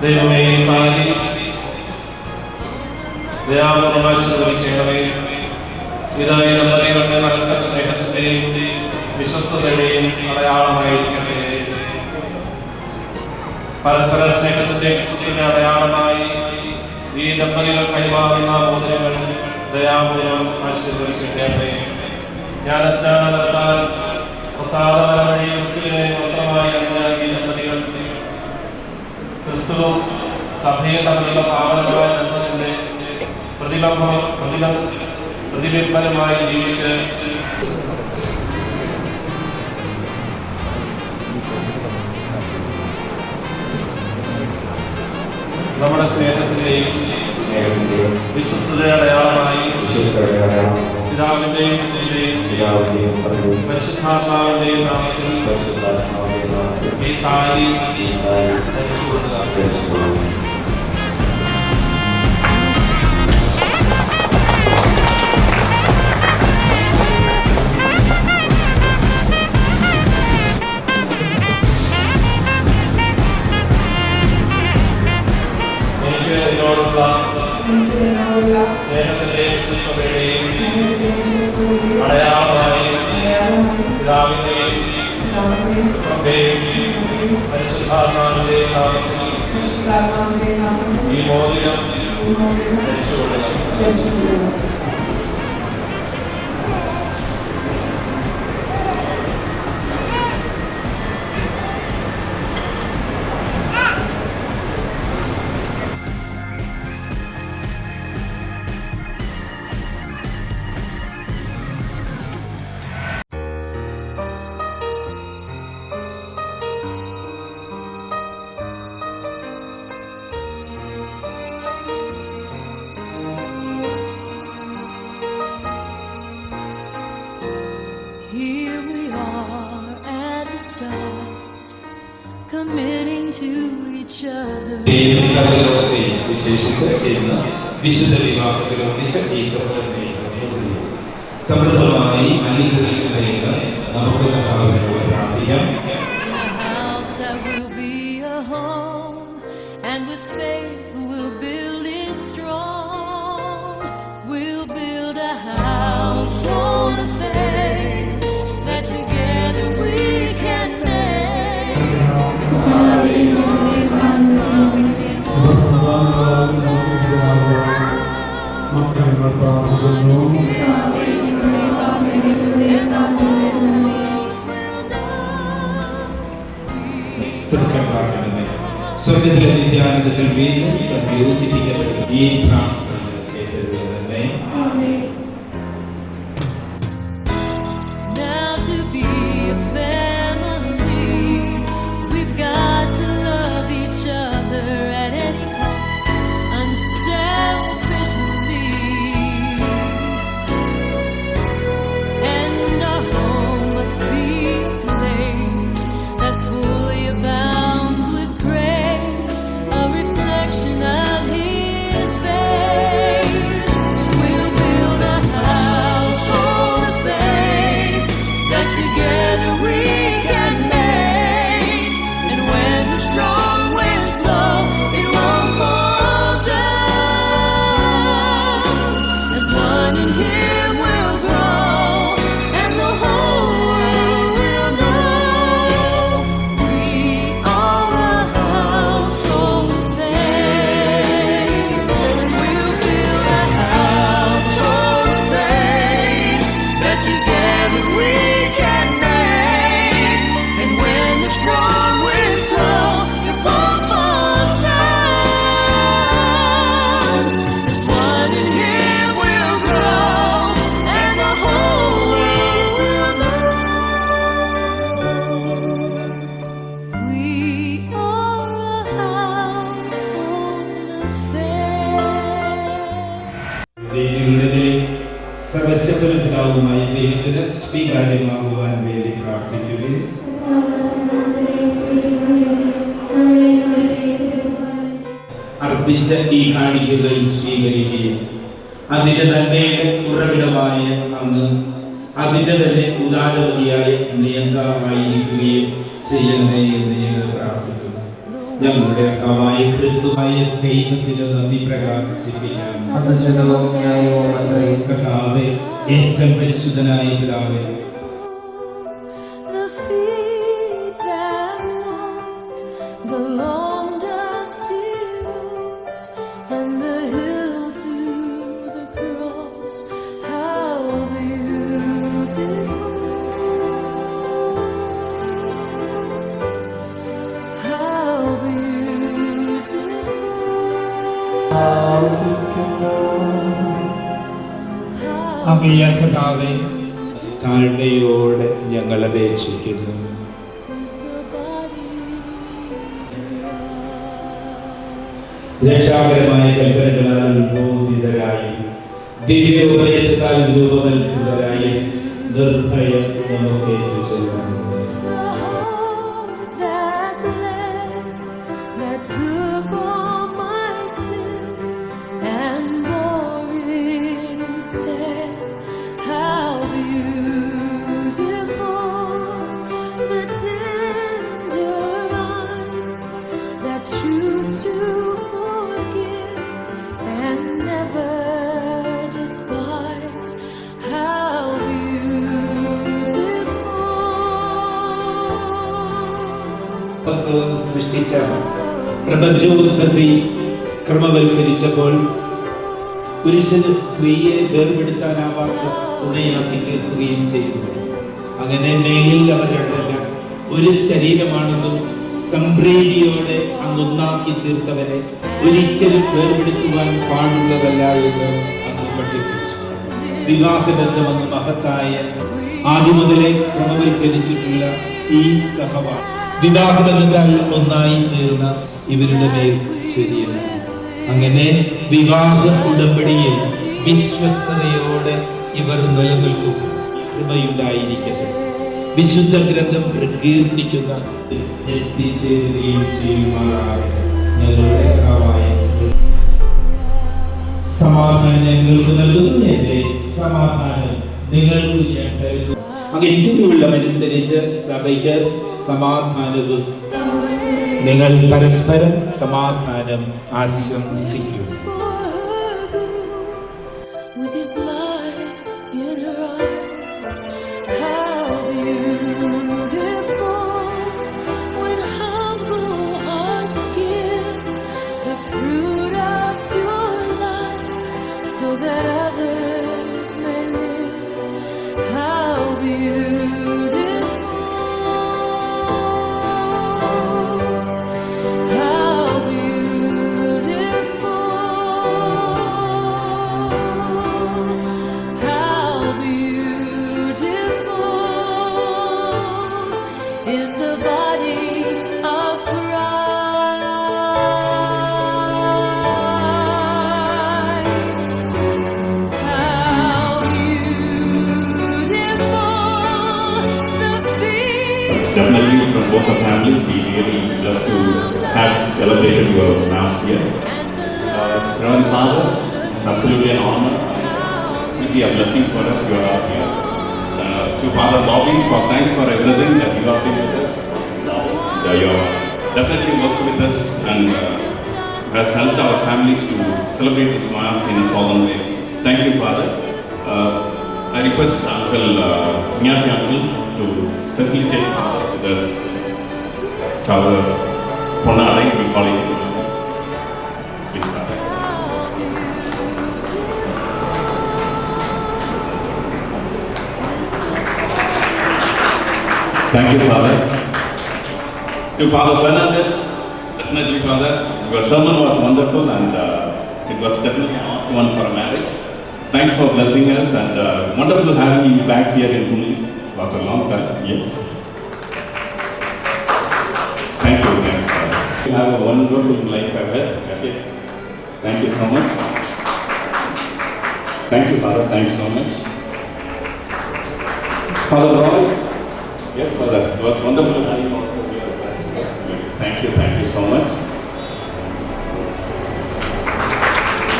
ദൈവമേ പാലി ദയാപൂർവ്വം ആശീർവദിക്കണമേ. ഇതായി ദമ്പതികളുടെ പരസ്പര സ്നേഹത്തിന്റെയും വിശ്വസ്തതയുടെയും അടയാളമായിരിക്കട്ടെ. പരസ്പര സ്നേഹത്തിന്റെയും വിശ്വസ്തയുടെ അടയാളമായി ഈ ദമ്പതികൾ കൈമാറുന്ന മോചനങ്ങൾ ദയാപൂർവ്വം ആശീർവദിക്കട്ടെ. ജ്ഞാനസ്നാനം നടത്താൻ പ്രസാദന വഴി ക്രിസ്തുവിനെ വസ്ത്രമായി അണിഞ്ഞ ഈ ദമ്പതികൾ ക്രിസ്തുവും സഭയും തമ്മിലുള്ള പാവനമായ ബന്ധത്തിന്റെ പ്രതിബിംബമായി ജീവിച്ച് നമ്മുടെ സ്നേഹത്തിന്റെയും വിശ്വസ്തയുടെ അടയാളമായി പിതാവിന്റെയും പരിശുദ്ധാത്മാവിന്റെയും നാമത്തിൽ ഈ താലി ധരിച്ചു കൊടുക്കുക. സ്നേഹത്തിന്റെയും വിശ്വസ്തതയുടെയും അടയാളമായി പിതാവിന്റെയും പരിശുദ്ധാത്മാവിന്റെയും നാമത്തിൽ ഈ മോതിരം ധരിച്ചുകൊള്ളുക. Here we are at the start, committing to each other. വിശേഷിച്ച് ഇന്ന് വിശുദ്ധ വിവാഹത്തിലൊന്നിച്ച ഈ സമൃദ്ധമായി അനുഗ്രഹിക്കുന്നതിന് നമുക്ക് കർത്താവിനോട് പ്രാർത്ഥിക്കാം. In a house that will be a home, and with faith we'll build it strong. We'll build a household of faith that together we can make. സ്വർഗത്തിലെ നിത്യാനന്ദത്തിൽ വീണ്ടും സംയോജിപ്പിക്കപ്പെട്ട ഈ പ്രാർത്ഥന കേട്ടതുതന്നെ. Now to be a family, we've got to love each other at any cost, unselfishly. And our home must be a place that fully abounds with grace, a reflection of His face. സ്വീകാര്യമാകുവാൻ വേണ്ടി പ്രാർത്ഥിക്കുകയും അർപ്പിച്ച ഈ കാണിക്കകൾ സ്വീകരിക്കുകയും അതിന്റെ നന്മയുടെ ഉറവിടമായ അങ്ങ് അതിന്റെ തന്നെ ഉദാരവതിയായ നിയന്ത്രണമായിരിക്കുകയും ചെയ്യണമേ എന്ന് ഞങ്ങൾ പ്രാർത്ഥിക്കുന്നു. ഞങ്ങളുടെ കർത്താവായ ക്രിസ്തുവായ ദൈവത്തിന് നന്ദി പ്രകാശിപ്പിക്കാൻ കർത്താവേ, ഏറ്റവും പരിശുദ്ധനായ പിതാവേ, The feet that walked the long dusty roads and the hill to the cross, how beautiful, how beautiful, അങ്ങയെ കർത്താവേ, താഴ്മയോടെ ഞങ്ങൾ അപേക്ഷിക്കുന്നു. is the body രക്ഷാകരമായ കൽപ്പനകളാൽ ബോധിതരായി ദിവ്യോപദേശത്താൽ രൂപവൽകൃതരായി നിർഭയം നമുക്ക് ഏറ്റുചൊല്ലാം. that bled, that took all my sin and bore it instead. How beautiful the tender eyes that choose to forgive and never despise. How beautiful. സൃഷ്ടിച്ച പ്രപഞ്ചോത്പത്തി ക്രമവൽക്കരിച്ചപ്പോൾ പുരുഷന് സ്ത്രീയെ വേർപെടുത്താനാവാത്ത തുണയാക്കി തീർക്കുകയും ചെയ്യുന്നു. അങ്ങനെ മേലിൽ അവർ രണ്ടല്ല ഒരു ശരീരമാണെന്നും സംപ്രീതിയോടെ അങ്ങൊന്നാക്കി തീർത്തവരെ ഒരിക്കലും വേർപെടുത്തുവാൻ പാടുള്ളതല്ല എന്ന് അങ്ങ് പഠിപ്പിച്ചു. വിവാഹബന്ധമെന്ന മഹത്തായ ആദ്യം മുതലേ ക്രമവൽക്കരിച്ചിട്ടുള്ള ഈ സഹവാസം വിവാഹബന്ധത്താൽ ഒന്നായി തീർന്ന ഇവരുടെ മേൽ ശരിയല്ല. അങ്ങനെ വിവാഹ ഉടമ്പടിയിൽ വിശ്വസ്തയോടെ ഇവർ നിലനിൽക്കും. കൃപയുണ്ടായിരിക്കട്ടെ. വിശുദ്ധ ഗ്രന്ഥം പ്രകീർത്തിക്കുന്ന എത്തിച്ചേരുകയും ചെയ്യുമാറാകട്ടെ. ഞങ്ങളുടെ കർത്താവായ സമാധാനം ഞങ്ങൾക്ക് നൽകുന്നു. എന്റെ സമാധാനം നിങ്ങൾക്ക് ഞാൻ തരുന്നു. അങ്ങനെയുള്ളതനുസരിച്ച് സഭയ്ക്ക് സമാധാനവും നിങ്ങൾ പരസ്പരം സമാധാനം ആശംസിക്കും. With his light in her eyes, how beautiful when humble hearts give the fruit of pure lives, so that others may live. How beautiful, how beautiful, how beautiful is the body of Christ. How beautiful the feet. Definitely from both the families, we really blessed to have celebrated your Mass here. Reverend Father, it's absolutely an honor. It will be a blessing for us, you are here. To Father Bobby, thanks for everything that you have been with us. You have definitely worked with us and has helped our family to celebrate this Mass in a solemn way. Thank you, Father. I request Uncle Ignasi Uncle to facilitate with us. Our Ponadai, we call it. Please, Father. Thank you, Father. To Father Fernandez, definitely, Father, your sermon was wonderful and it was definitely an one for a marriage. Thanks for blessing us and wonderful having you back here in Pune after a long time. Yes. Thank you, Father. You have a wonderful life ahead. Okay. Thank you so much. Thank you, Father. Thanks so much. Father Roy. Yes, Father. It was wonderful having you also here. Thank you so much.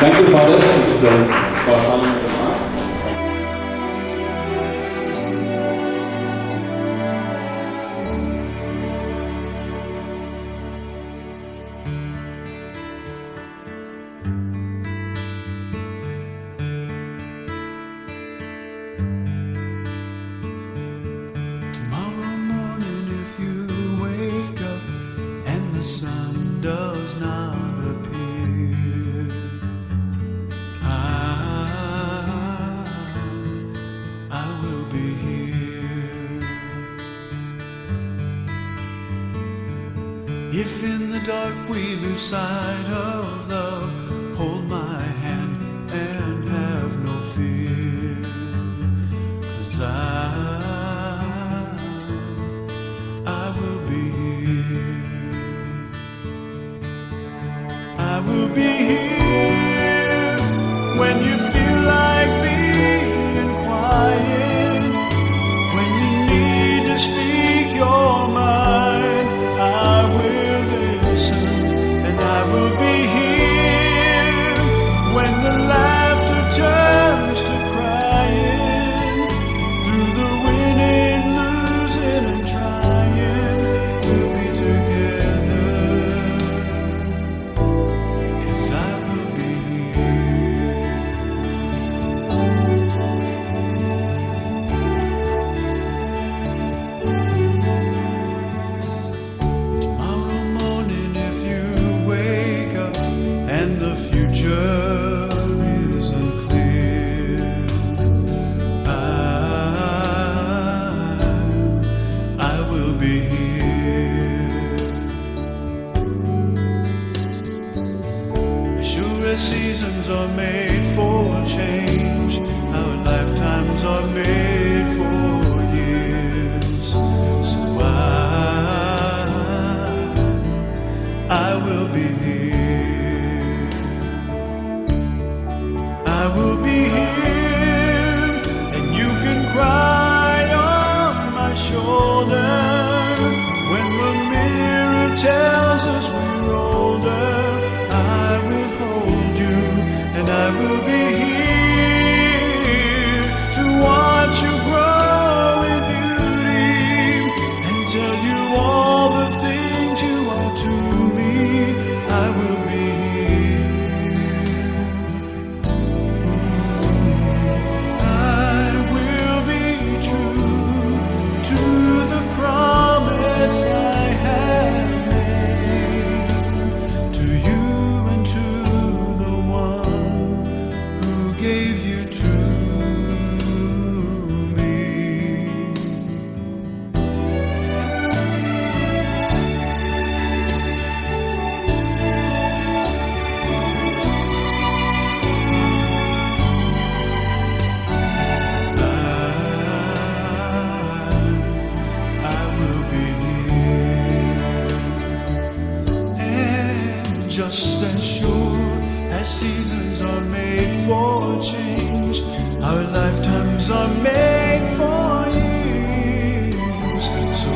Thank you, Father, for following the Mass. Tomorrow morning, if you wake up and the sun does not appear, I will be here. If in the dark we lose sight of love, hold my hand and have no fear, 'cause I will be here. I will be here when you feel like being quiet, when you need to speak your mind. I will listen, and I will be here when the laughter turns to crying, through the winning, losing, and trying. We'll be together, 'cause I will be here. Tomorrow morning, if you wake up and the future isn't clear, I will be here. Sure as seasons are made for change, our lifetimes are made for years. So I will be here. I will be here, and you can cry on my shoulder when the mirror tells us we're older. I will hold you, and I will be here to watch you grow in beauty and tell you all the things you are to me. I will be here. I will be true to the promise I have made to you and to the one who gave you to me. I will be here, and just as sure as seasons are made for change, our lifetimes are made for years. So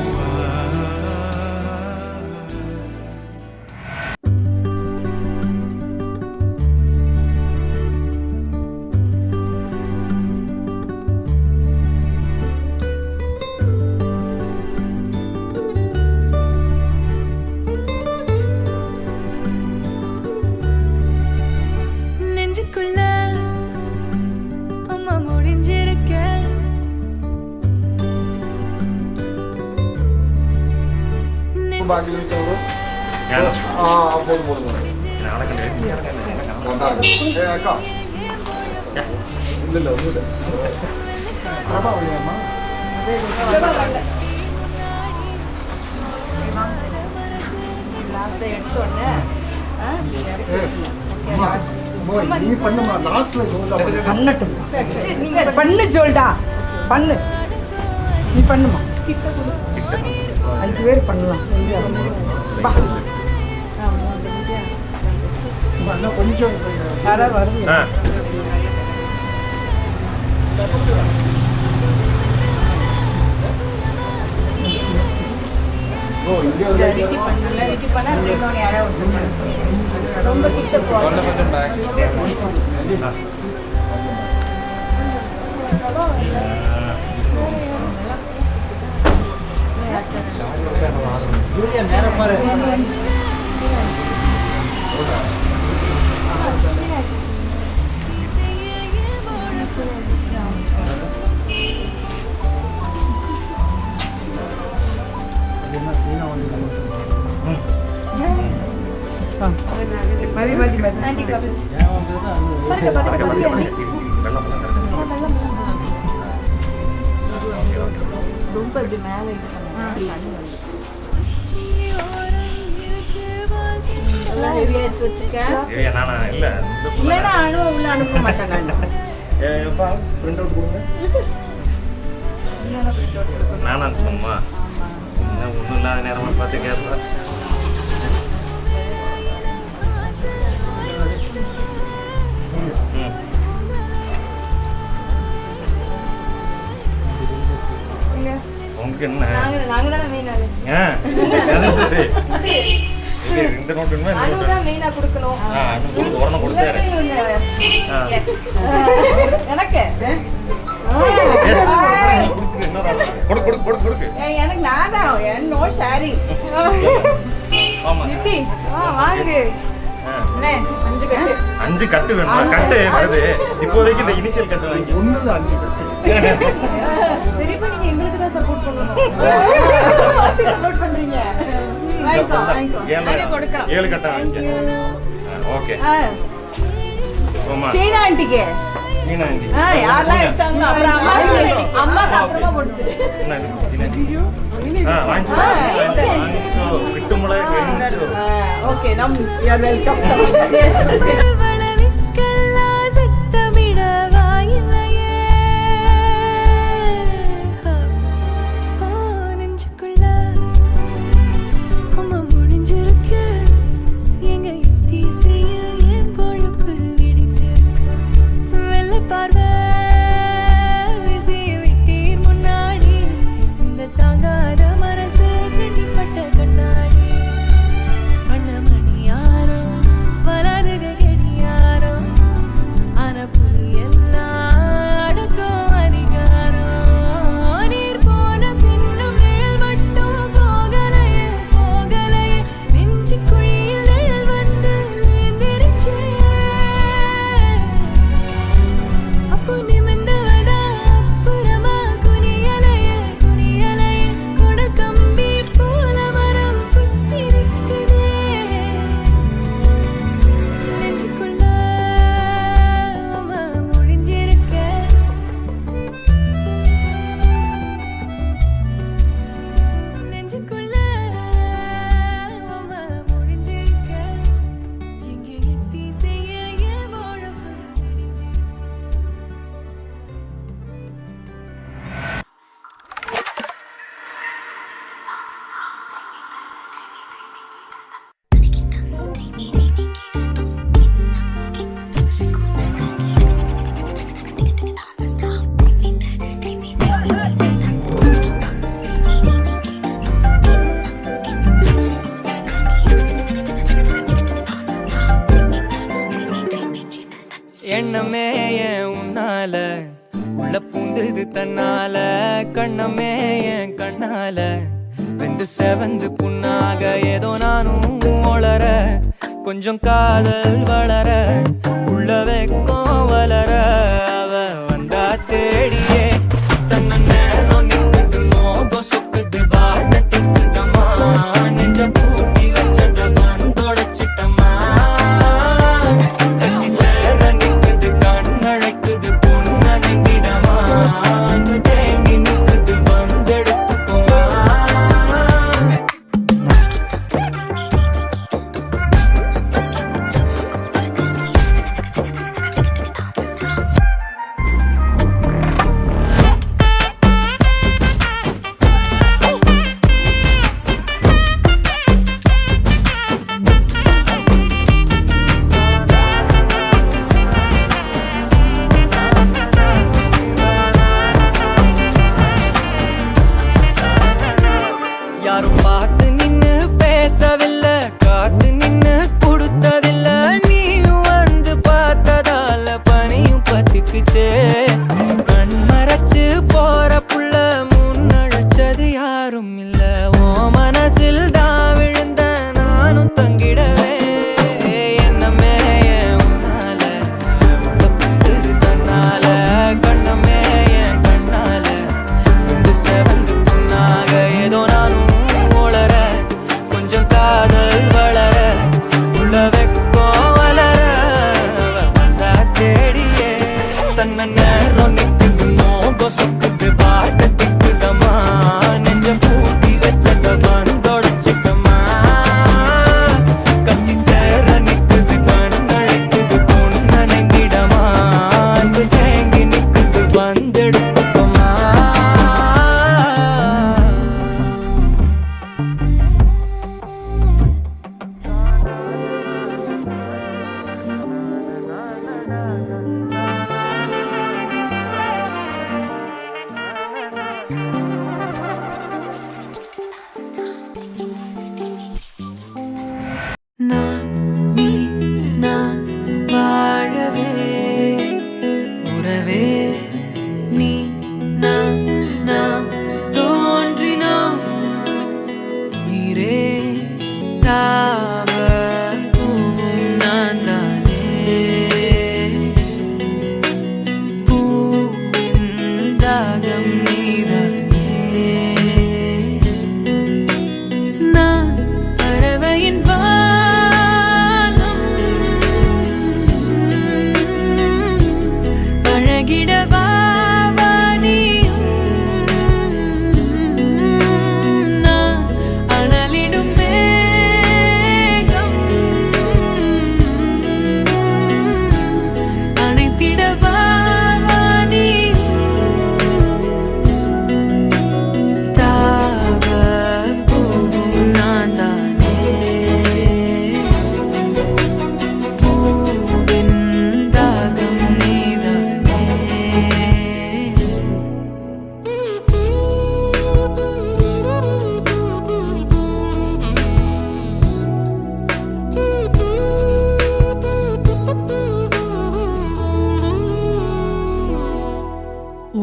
நெஞ்சுக்குள்ள அம்மா முடிஞ்சிருக்க நீ பண்ணுமா லாஸ்ட்ல பண்ணட்டும் நீங்க பண்ணு ஜோல்டா பண்ணு நீ பண்ணுமா 5 பேர் பண்ணலாம் வா. கொஞ்சம் யாராவது வருது ரொம்ப கிட்ட அனுப்ப மாட்டேன். நானா இருக்கணுமா? ஒன்றும் இல்லாத நேரமாக பார்த்து கேட்பேன். உனக்கு என்ன? இந்த நோட்டு உடனே கொடுத்தாரு. எனக்கு எனக்கு நான் தான் நோ ஷேரிங். வாங்கு 5 கட்டு வேணும். கட்டு வருது இப்போதைக்கு. இந்த இனிஷியல் கட்டு வாங்கி 5 கட்டு. திருப்பி நீங்க எங்களுக்கு தான் சப்போர்ட் பண்ணணும். சப்போர்ட் பண்றீங்க. 7 கட்டா வாங்கி. ஓகே. சீனா ஆண்டிக்கு யாரெல்லாம் எடுத்தாங்க அப்புறம் அம்மாக்கு அப்புறமா கொடுத்து ஓகே நம் யூ ஆர் வெல்கம். எண்ணமே ஏன் உன்னால உள்ள பூந்தது தன்னால கண்ணமே என் கண்ணால வெந்து செவந்து புண்ணாக ஏதோ நானும் ஒளர கொஞ்சம் காதல் வளர உள்ள வெக்கம் வளர அவ வந்தா தேடியே தன்ன நேரம் நிற்குது மோகம் சொக்குது வார்த்தை திக்குதம்மா நெஞ்ச பூட்டி வச்சத வந்தொடைச்சிட்டம்மா கட்சி சேர நிற்குது கண்ணழைக்குது பொண்ண நெங்கிடமா அன்பு தேங்கி நிற்குது வந்தெடுத்துக்குமா யாரும் பார்த்து பேசவில்லை, காத்து நின்னு கொடுத்ததில்ல, நீயும் வந்து பார்த்ததால பனியும் பத்திக்குச்சே. கண் மறைச்சு போற புள்ள முன்னழைச்சது யாரும் இல்ல, ஓ மனசில் தான் விழுந்த நானும் தங்கிடவே. என்னமே உன்னால உள்ள புத்துது தன்னால, கண்ணமே என் கண்ணால வந்து செவந்து புண்ணாக. ஏதோ நானும் ஓளற, கொஞ்சம் காதல் வளர, உள்ள வெக்கம் வளர, வந்தா தேடியே. தன்ன நேரம் நிக்குது, மோகம் சொக்குது, பாட்ட திக்குதமா, நெஞ்ச பூட்டி வச்சத வந்தொடச்சுக்கமா. கச்சி சேர நிக்குது, கண்ணழைக்குது, பொண்ண நெங்கிடமா, அன்பு தேங்கி நிக்குது, வந்தெடுப்பமா. நான் நீ நான் வாழவே, உறவே நீ நான் நாம் தோன்றினோம். உயிரே தாவ பூவும் நான் தானே, பூவின் தாகம் நீதானே. நான் பறவையின் பழகிடவா நீயும், நான் அனலிடும் மேகம், அணைத்திடவா நீயும். தாவ பூவும் நான் தானே, பூவின் தாகம் நீதானே.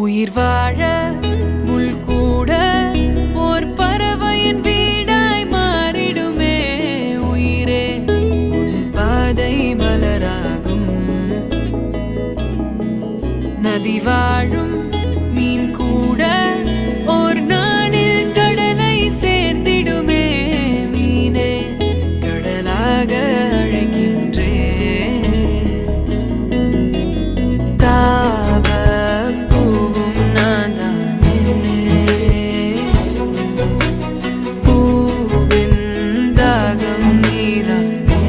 உயிர் வாழ முள் கூட ஓர் பறவையின் வீடாய் மாறிடுமே. உயிரே உன் பாதை மலராகும், நதி வாழும் மீன் கூட ஓர் நாளில் கடலை சேர்ந்திடுமே. மீனே கடலாக அழைக்கின்றே. தாவ பூவும் நான் தானே, பூவின் தாகம் நீதானே.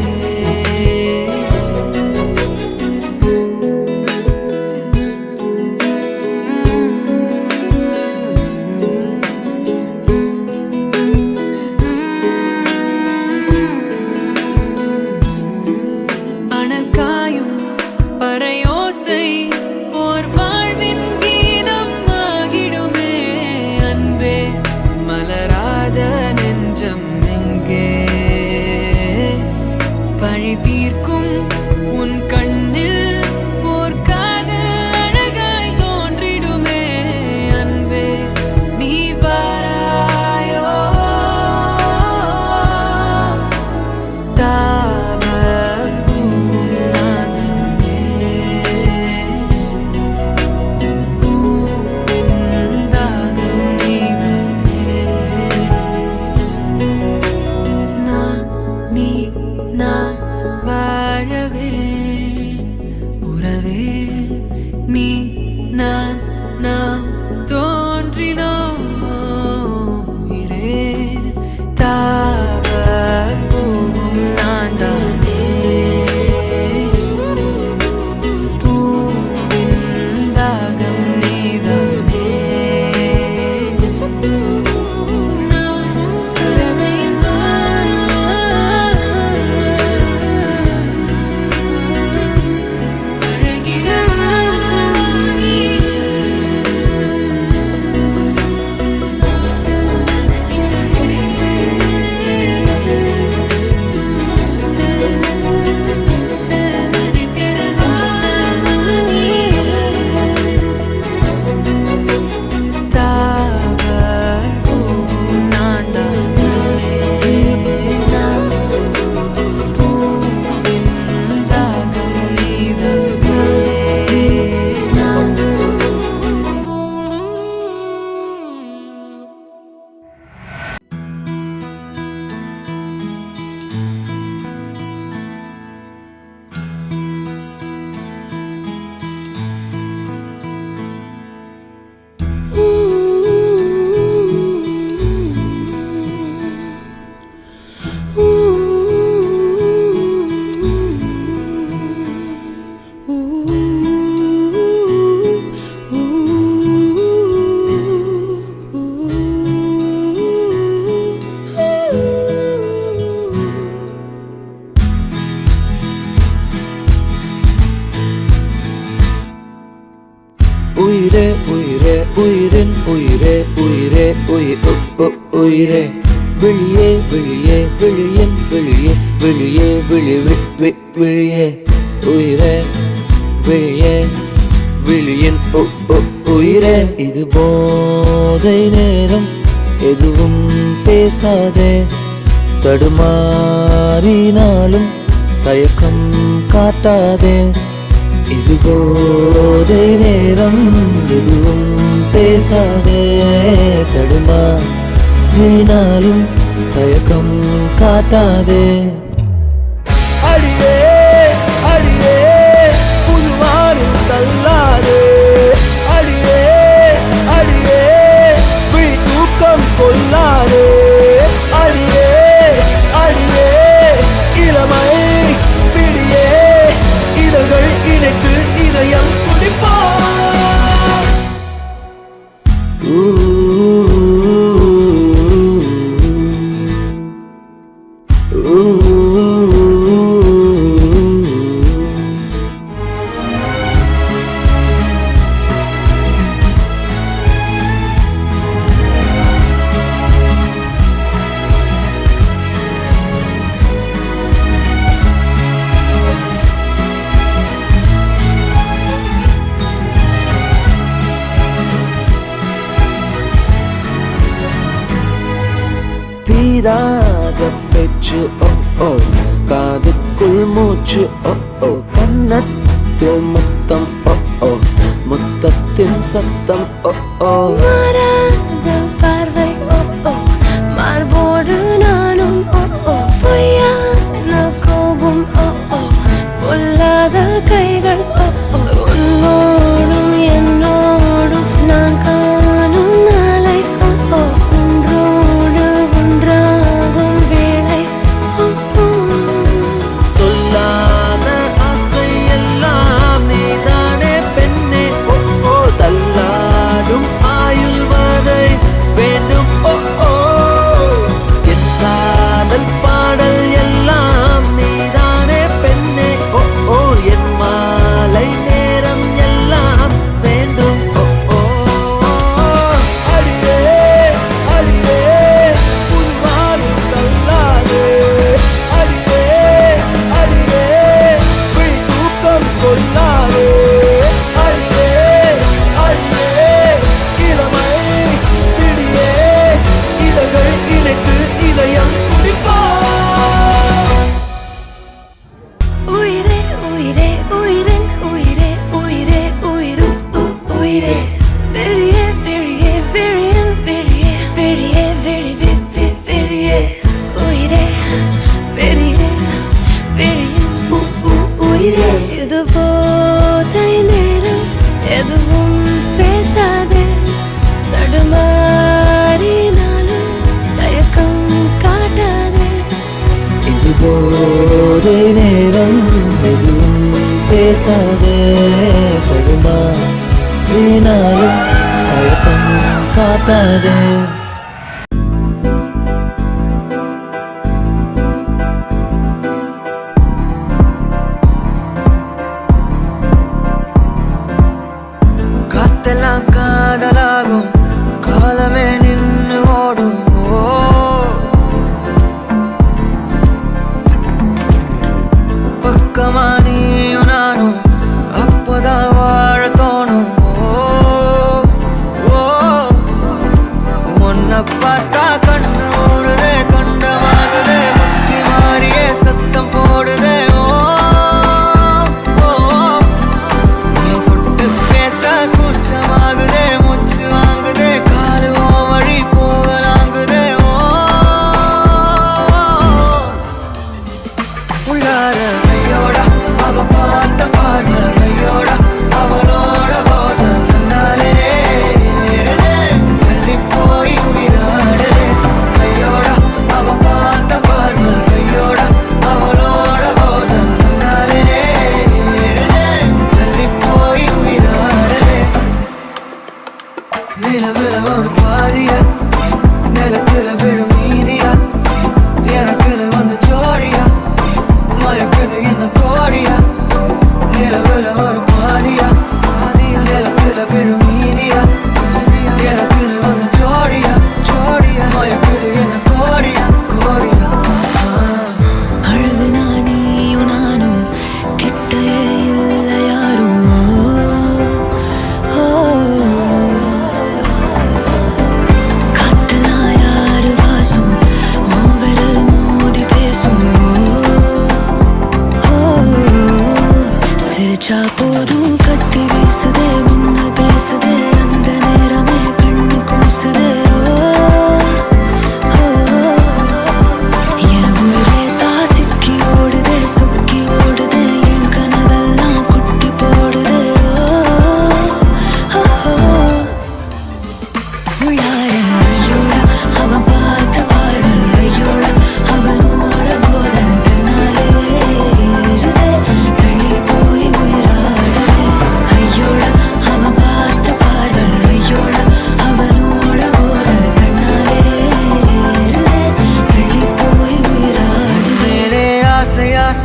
என் உயிரே உயிரே உயிரே விழியே விழியே விழியன் விழியே விழியே விழியே உயிரே விழியே விழியன் உயிரே. இது போதை நேரம், எதுவும் பேசாதே, தடுமாறினாலும் தயக்கம் காட்டாதே. இது போதை நேரம், எதுவும் பேசாதே, தடுமாறினாலும் தயக்கம் காட்டாதே. அடியே அடியே புதுவானில் தள்ளாதே, அடியே அடியே விழி தூக்கம் கொள்ளாதே, அடியே அடியே இளமை பிடியே இதழ்கள் இணைத்து இதயம் துடிப்பார். தீராத பேச்சு ஓ காதுக்குள் மூச்சு ஓ கன்னத்தில் முத்தம் ஓ முத்தத்தின் சத்தம் ஓ மாறாத பார்வை ஓ மார்போடு நானும் ஓ பொய்யான கோபம் ஓ பொல்லாத கைகள் ஓ உன்னோடும் என்னோடும் நான் காணும் நாளை ஓ ஒன்றோடு ஒன்றாகும் வேளை சொல்லாத ஆசை எல்லாம் நீதானே பெண்ணே ஓ தள்ளாடும் ஆயுள் வரை வேண்டும் ஓ என் காதல் பாடல் எல்லாம் நீதானே பெண்ணே ஓ என் மாலை நேரம் எல்லாம் வேண்டும் ஓ அடியே அடியே புதுவானில் தள்ளாதே, அடியே அடியே விழி தூக்கம் கொள்ளாதே, அடியே அடியே இளமை பிடியே இதழ்கள் இணைத்து இதயம் துடிப்பார். உயிரே உயிரே உயிரின் உயிரே உயிரே உயிரும் உயிரே வெளியே வெளியே வெளியன் வெளியே வெளியே வெளியே வெளியே உயிரே வெளியே வெளியன் உயிரே. இது போதை நேரம், எதுவும் பேசாதே, தடுமாறினாலும் தயக்கம் காட்டாதே. இது போதை நேரம், எதுவும் பேசாதே, தடுமாறினாலும் தயக்கம் காட்டாதே. காத்தெல்லாம் காதலாகும், காலமே நின்று ஓடும் பக்கமா நீயும் நானும் அப்பதான் வாழ தோணும் உன்னை பார்த்தா கண்ணு ஊறுதே, கண்டமாகுதே, முத்தி மாறியே சத்தம் போடுதே நீ தொட்டு பேச கூச்சமாகுதே, மூச்சு வாங்குதே, காலு வழி போகலாங்குதே உள்ளார கையோட அவ பார்த்த பார்வை கையோட அவளோட போத கண்ணாலே ஏறுதே, தள்ளி போய் உயிராடுதே கையோட அவ பார்த்த பார்வை கையோட அவளோட போத கண்ணாலே ஏறுதே, தள்ளி போய் உயிராடுதே. நிலவுல ஒரு பாதிய நிலத்துல விழும் மீதியா, எனக்குன்னு வந்து ஜோடியா மயக்குது என்ன கோடியா, நிலவுல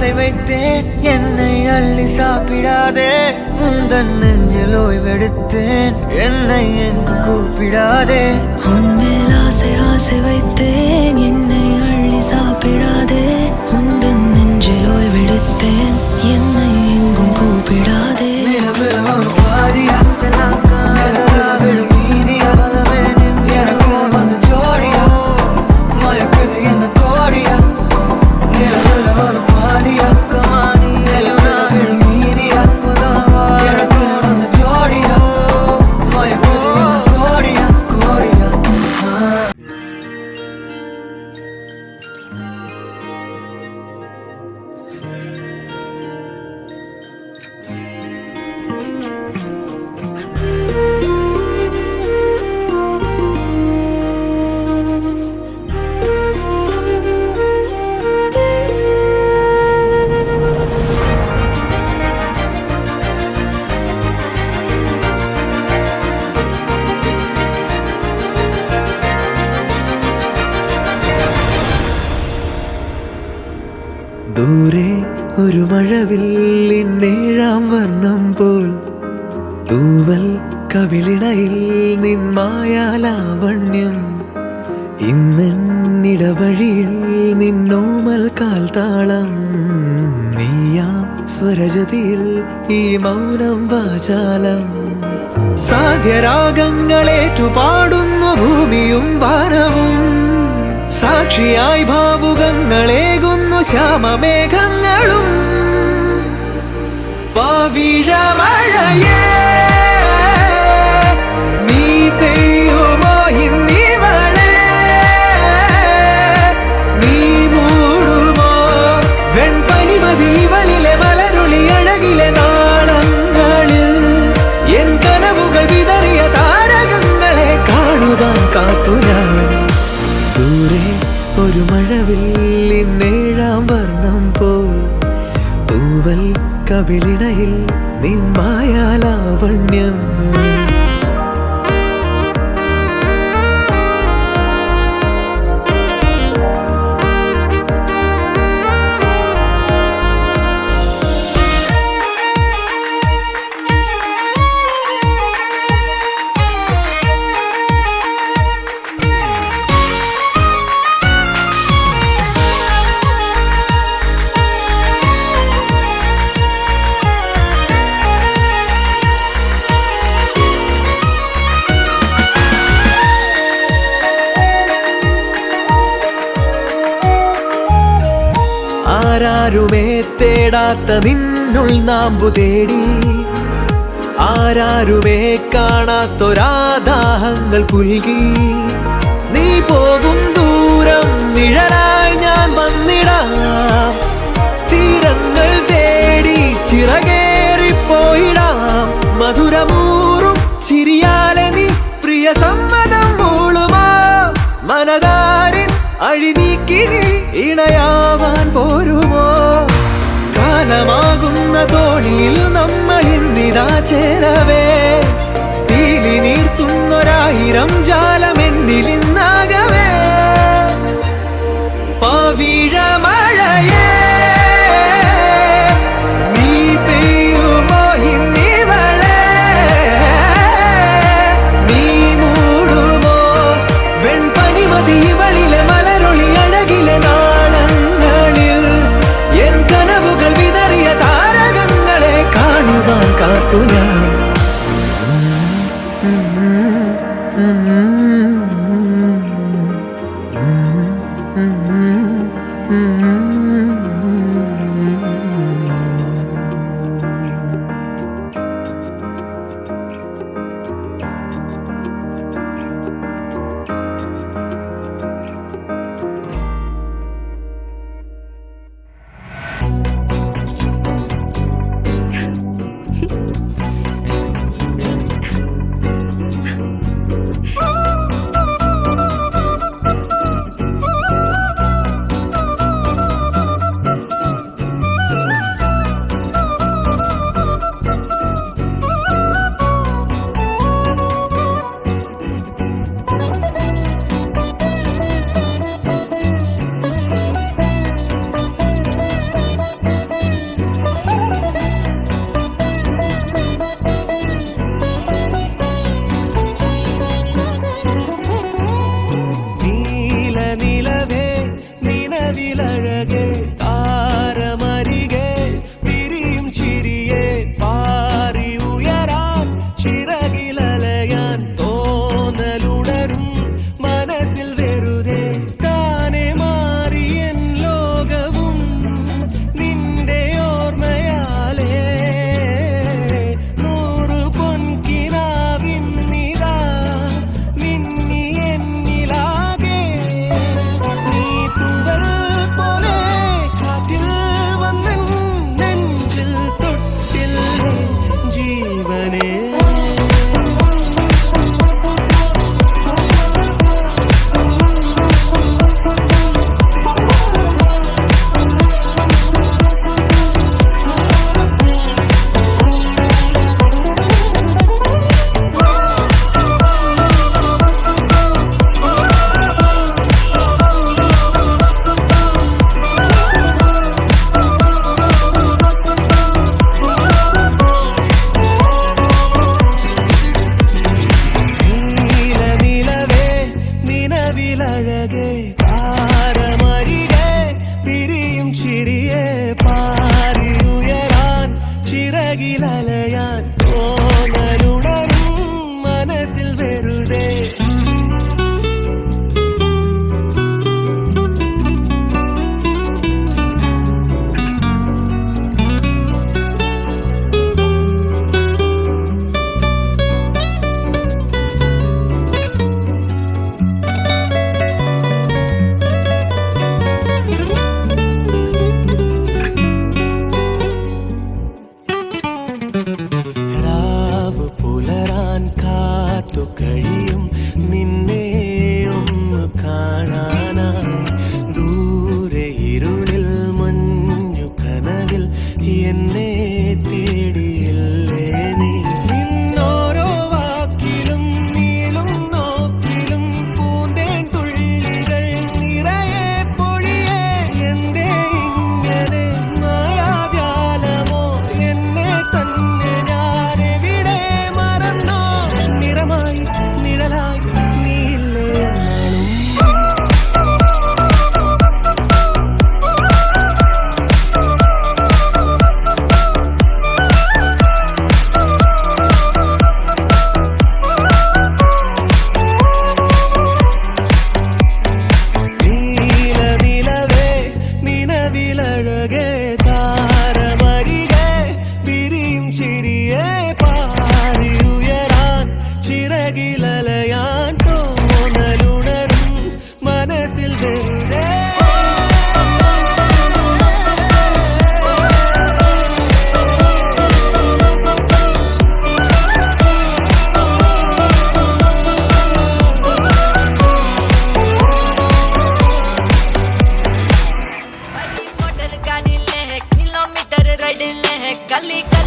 ஆசை வைத்தேன் என்னை அள்ளி சாப்பிடாதே உந்தன் நெஞ்சில் ஓய்வெடுத்தேன் என்னை எங்கு கூப்பிடாதே உன்மேல் ஆசை ஆசை வைத்தேன் என்னை அள்ளி சாப்பிடாதே உந்தன் நெஞ்சில் ஓய்வெடுத்தேன் என்னை எங்கும் கூப்பிடாதே ദൂരെ ഒരു മഴവില്ലിന്നേഴാം വർണ്ണം പോൽ തൂവൽ കവിളിണയിൽ നിന്മായാലാവണ്യം ഇന്നിടവഴിയിൽ നിന്നോമൽ കാൽത്താളം നീയാം സ്വരജതിയിൽ ഈ മൗനം വാചാലം സാധ്യരാഗങ്ങളേറ്റുപാടുന്നു ഭൂമിയും വാനവും സാക്ഷിയായി ഭാവുകങ്ങളേകുന്നു ശ്യാമമേഘങ്ങളും പവിഴമഴയേ നീ പെയ്യുമോ ഇന്നിവളെ നീ മൂടുമോ വെൺപനിമതിവളിലെ മലരുളി അഴകിലെ നാളങ്ങളിൽ എൻ കനവുകൾ വിതറിയ താരകങ്ങളെ കാണുവാൻ കാത്തു ഞാൻ ദൂരെ ഒരു മഴവില്ലിന്നേഴാം വർണ്ണം പോൽ തൂവൽ കവിളിണയിൽ നിന്മായാലാവണ്യം ആരാരുമേ തേടാത്ത നിന്നുൾ നാമ്പു തേടി ആരാരുമേ കാണാത്തൊരാദാഹങ്ങൾ പുൽകി നീ പോകും ദൂരം നിഴലായി ഞാൻ വന്നിടാം തീരങ്ങൾ തേടി ചിറകേറിപ്പോയിടാം മധുരമൂറും ചിരിയാലെ നീ പ്രിയ സമ്മതം മൂളുമാ മനതാരിൻ അഴിനീക്കി നീ ഇണയാവാൻ പോരുമോ കാലമാകുന്ന തോണിയിൽ നമ്മൾ ഇന്നിതാ ചേരവേ പീലി നീർത്തുന്നൊരായിരം ജാലമെന്നിലിന്നാകവേ പവിഴമഴയേ നീ പെയ്യുമോ ഇന്നിവളെ നീ മൂടുമോ വെൺപനിമതിവളിലെ മലരൊളി അഴകിലെ നാളങ്ങളിൽ എൻ കനവുകൾ വിതറിയ താരകങ്ങളെ കാണുവാൻ കാത്തു ഞാൻ கள்ளி